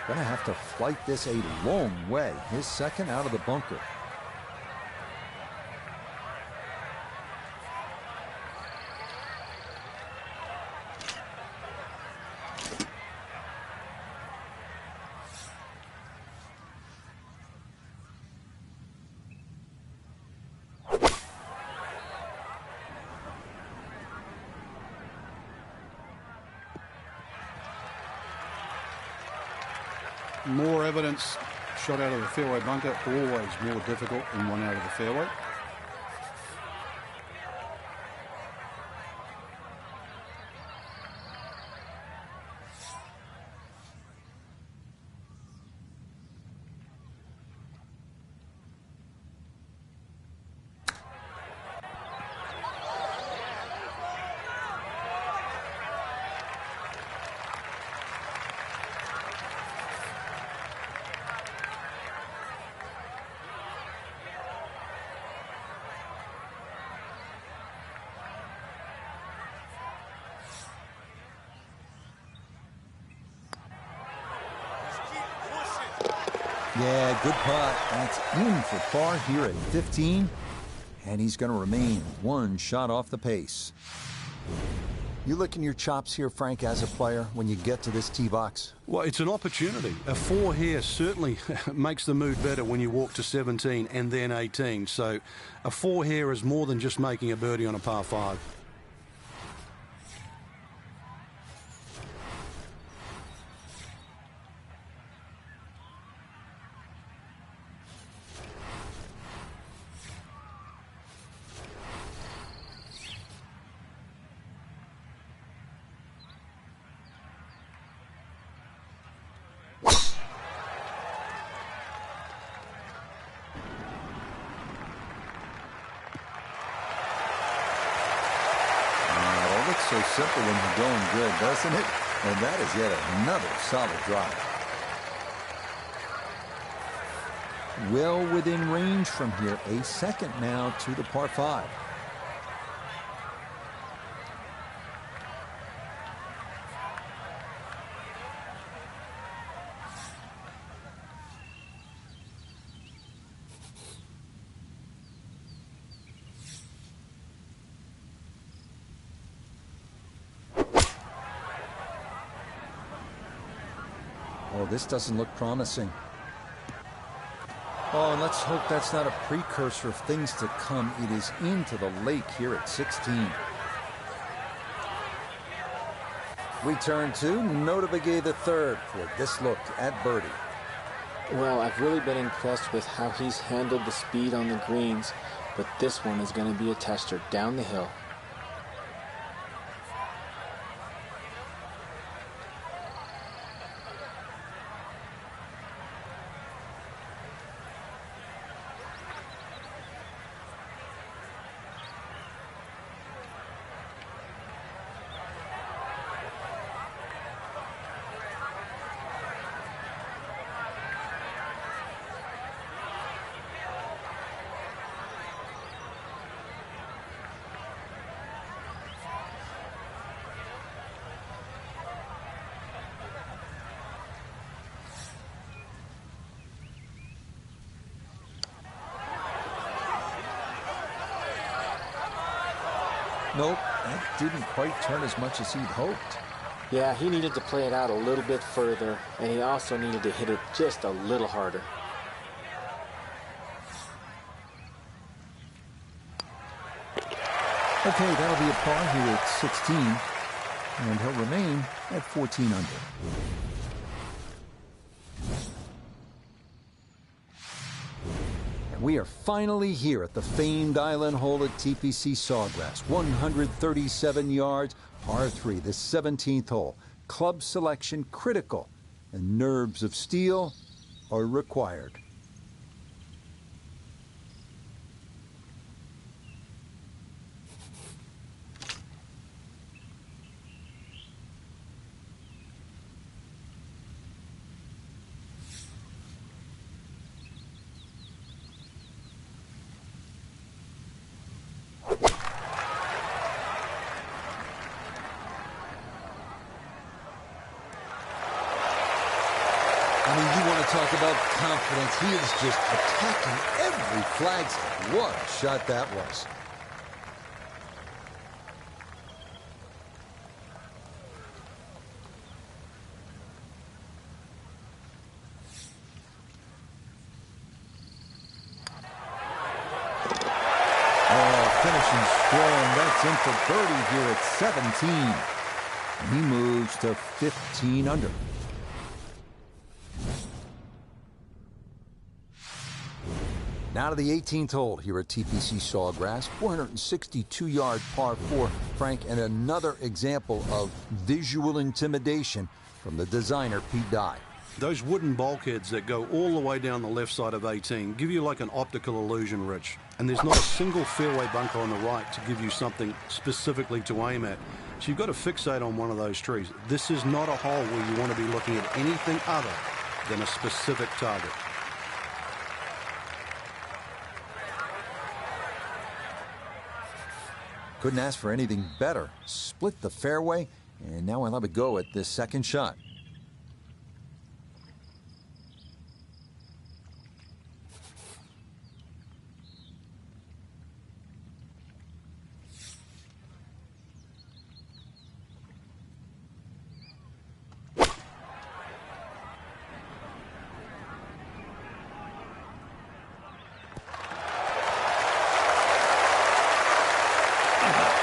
Going to have to flight this a long way. His second out of the bunker. More evidence, shot out of the fairway bunker, always more difficult than one out of the fairway. Yeah, good putt. That's in for par here at 15. And he's going to remain one shot off the pace. You licking your chops here, Frank, as a player, when you get to this tee box? Well, it's an opportunity. A 4 here certainly makes the mood better when you walk to 17 and then 18. So a 4 here is more than just making a birdie on a par 5. So simple when you're going good, doesn't it? And that is yet another solid drive. Well within range from here. A second now to the par 5. Oh, this doesn't look promising. Oh, and let's hope that's not a precursor of things to come. It is into the lake here at 16. We turn to Nota Begay the third for this look at birdie. Well, I've really been impressed with how he's handled the speed on the greens, but this one is going to be a tester down the hill. Nope, that didn't quite turn as much as he'd hoped. Yeah, he needed to play it out a little bit further, and he also needed to hit it just a little harder. Okay, that'll be a par here at 16, and he'll remain at 14 under. And we are finally here at the famed island hole at TPC Sawgrass. 137 yards, par 3, the 17th hole. Club selection critical, and nerves of steel are required. I mean, you want to talk about confidence. He is just attacking every flagstick. What a shot that was. Oh, finishing strong. That's in for birdie here at 17. And he moves to 15 under. Now to the 18th hole here at TPC Sawgrass, 462-yard par 4, Frank, and another example of visual intimidation from the designer, Pete Dye. Those wooden bulkheads that go all the way down the left side of 18 give you like an optical illusion, Rich. And there's not a single fairway bunker on the right to give you something specifically to aim at. So you've got to fixate on one of those trees. This is not a hole where you want to be looking at anything other than a specific target. Couldn't ask for anything better. Split the fairway, and now I'll have a go at this second shot.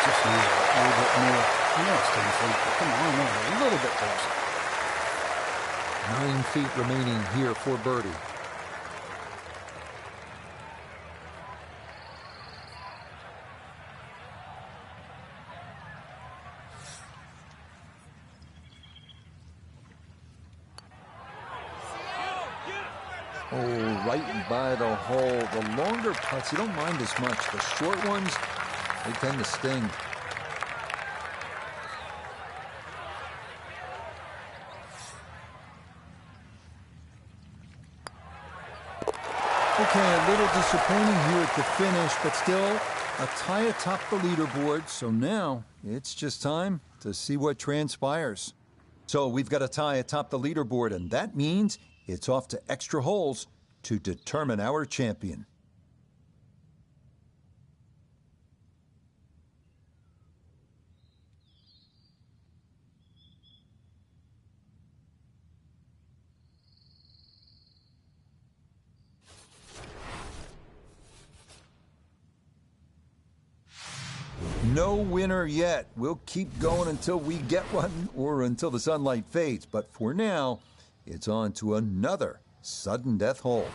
Just need a little bit more. I know it's 10 feet, but come on, a little bit closer. 9 feet remaining here for birdie. Oh, right by the hole. The longer putts, you don't mind as much. The short ones, they tend to sting. Okay, a little disappointing here at the finish, but still a tie atop the leaderboard. So now it's just time to see what transpires. So we've got a tie atop the leaderboard, and that means it's off to extra holes to determine our champion. No winner yet. We'll keep going until we get one or until the sunlight fades. But for now, it's on to another sudden death hole.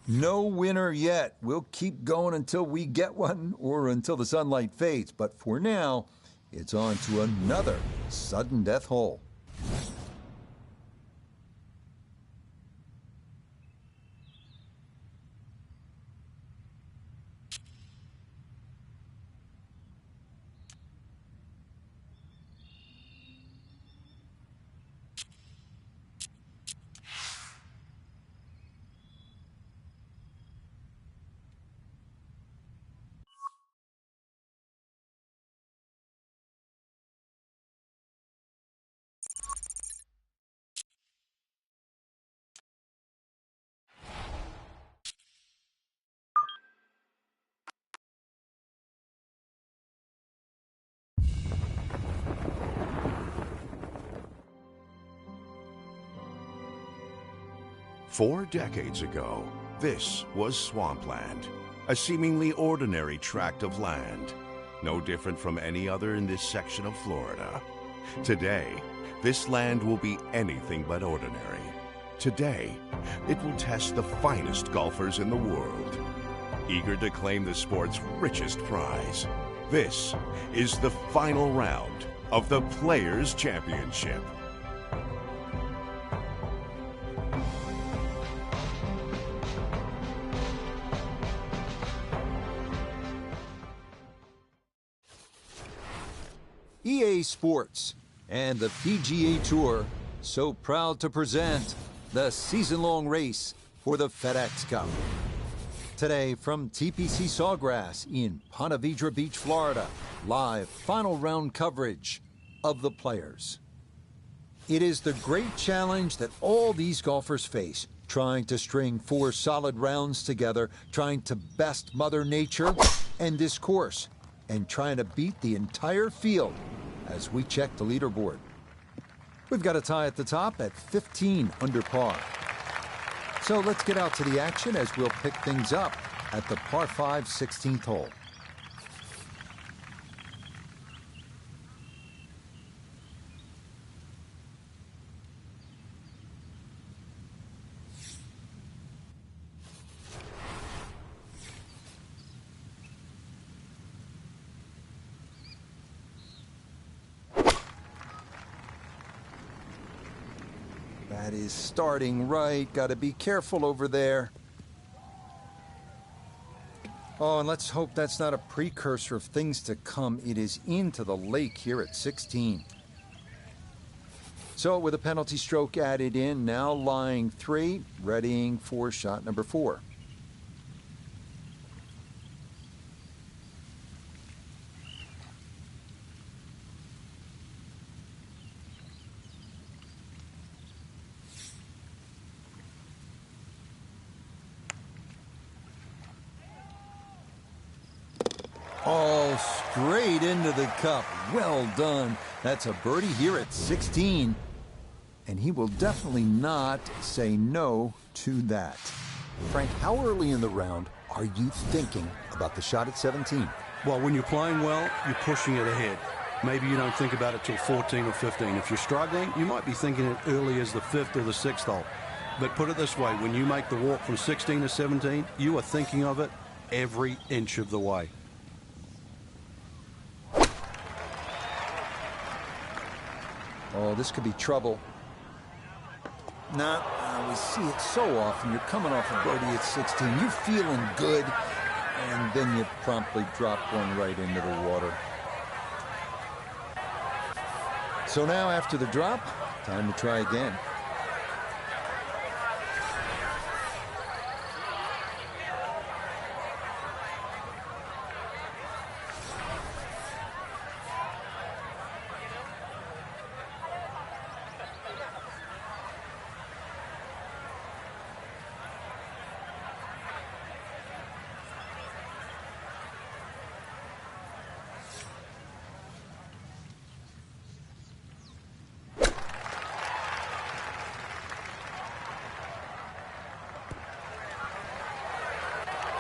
No winner yet. We'll keep going until we get one or until the sunlight fades. But for now, it's on to another sudden death hole. 4 decades ago, this was swampland, a seemingly ordinary tract of land, no different from any other in this section of Florida. Today, this land will be anything but ordinary. Today, it will test the finest golfers in the world, eager to claim the sport's richest prize. This is the final round of the Players' Championship. EA Sports and the PGA Tour so proud to present the season-long race for the FedEx Cup. Today from TPC Sawgrass in Ponte Vedra Beach, Florida, live final round coverage of the Players. It is the great challenge that all these golfers face, trying to string 4 solid rounds together, trying to best Mother Nature and this course, and trying to beat the entire field as we check the leaderboard. We've got a tie at the top at 15 under par. So let's get out to the action as we'll pick things up at the par 5 16th hole. That is starting right. Got to be careful over there. Oh, and let's hope that's not a precursor of things to come. It is into the lake here at 16. So with a penalty stroke added in, now lying 3, readying for shot number 4. All straight into the cup. Well done. That's a birdie here at 16. And he will definitely not say no to that. Frank, how early in the round are you thinking about the shot at 17? Well, when you're playing well, you're pushing it ahead. Maybe you don't think about it till 14 or 15. If you're struggling, you might be thinking it early as the 5th or the 6th hole. But put it this way, when you make the walk from 16 to 17, you are thinking of it every inch of the way. Oh, this could be trouble. We see it so often. You're coming off a birdie at 16. You're feeling good, and then you promptly drop one right into the water. So now, after the drop, time to try again.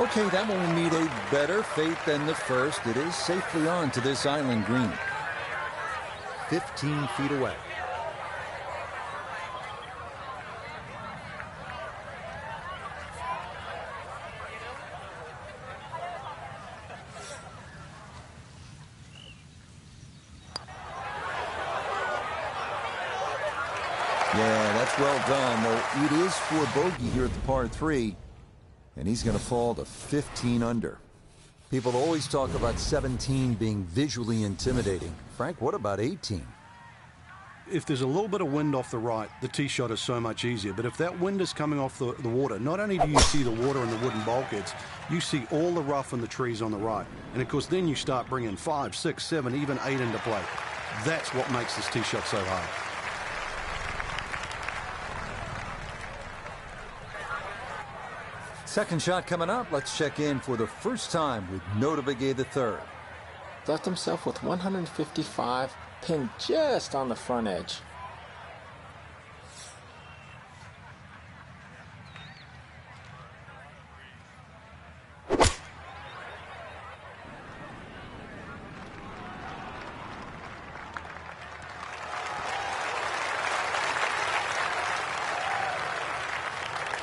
Okay, that one will need a better fate than the first. It is safely on to this island green. 15 feet away. Yeah, that's well done, though it is for bogey here at the par 3. And he's going to fall to 15 under. People always talk about 17 being visually intimidating. Frank, what about 18? If there's a little bit of wind off the right, the tee shot is so much easier. But if that wind is coming off the water, not only do you see the water and the wooden bulkheads, you see all the rough and the trees on the right. And, of course, then you start bringing 5, 6, 7, even 8 into play. That's what makes this tee shot so hard. Second shot coming up. Let's check in for the first time with Notah Begay III. Left himself with 155, pinned just on the front edge.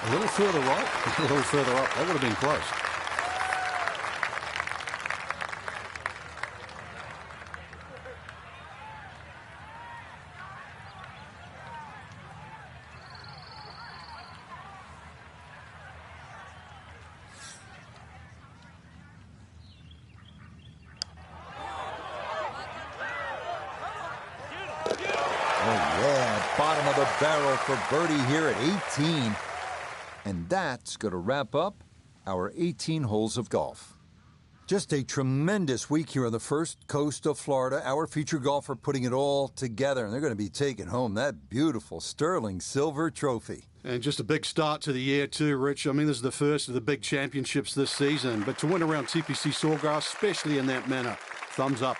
A little further right, a little further up. That would have been close. Oh, yeah, bottom of the barrel for birdie here at 18. And that's going to wrap up our 18 holes of golf. Just a tremendous week here on the first coast of Florida. Our featured golfer putting it all together, and they're going to be taking home that beautiful sterling silver trophy. And just a big start to the year too, Rich. I mean, this is the first of the big championships this season. But to win around TPC Sawgrass, especially in that manner, thumbs up.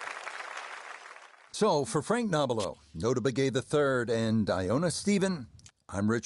So, for Frank Nobilo, Nota Begay III, and Iona Stephen, I'm Rich.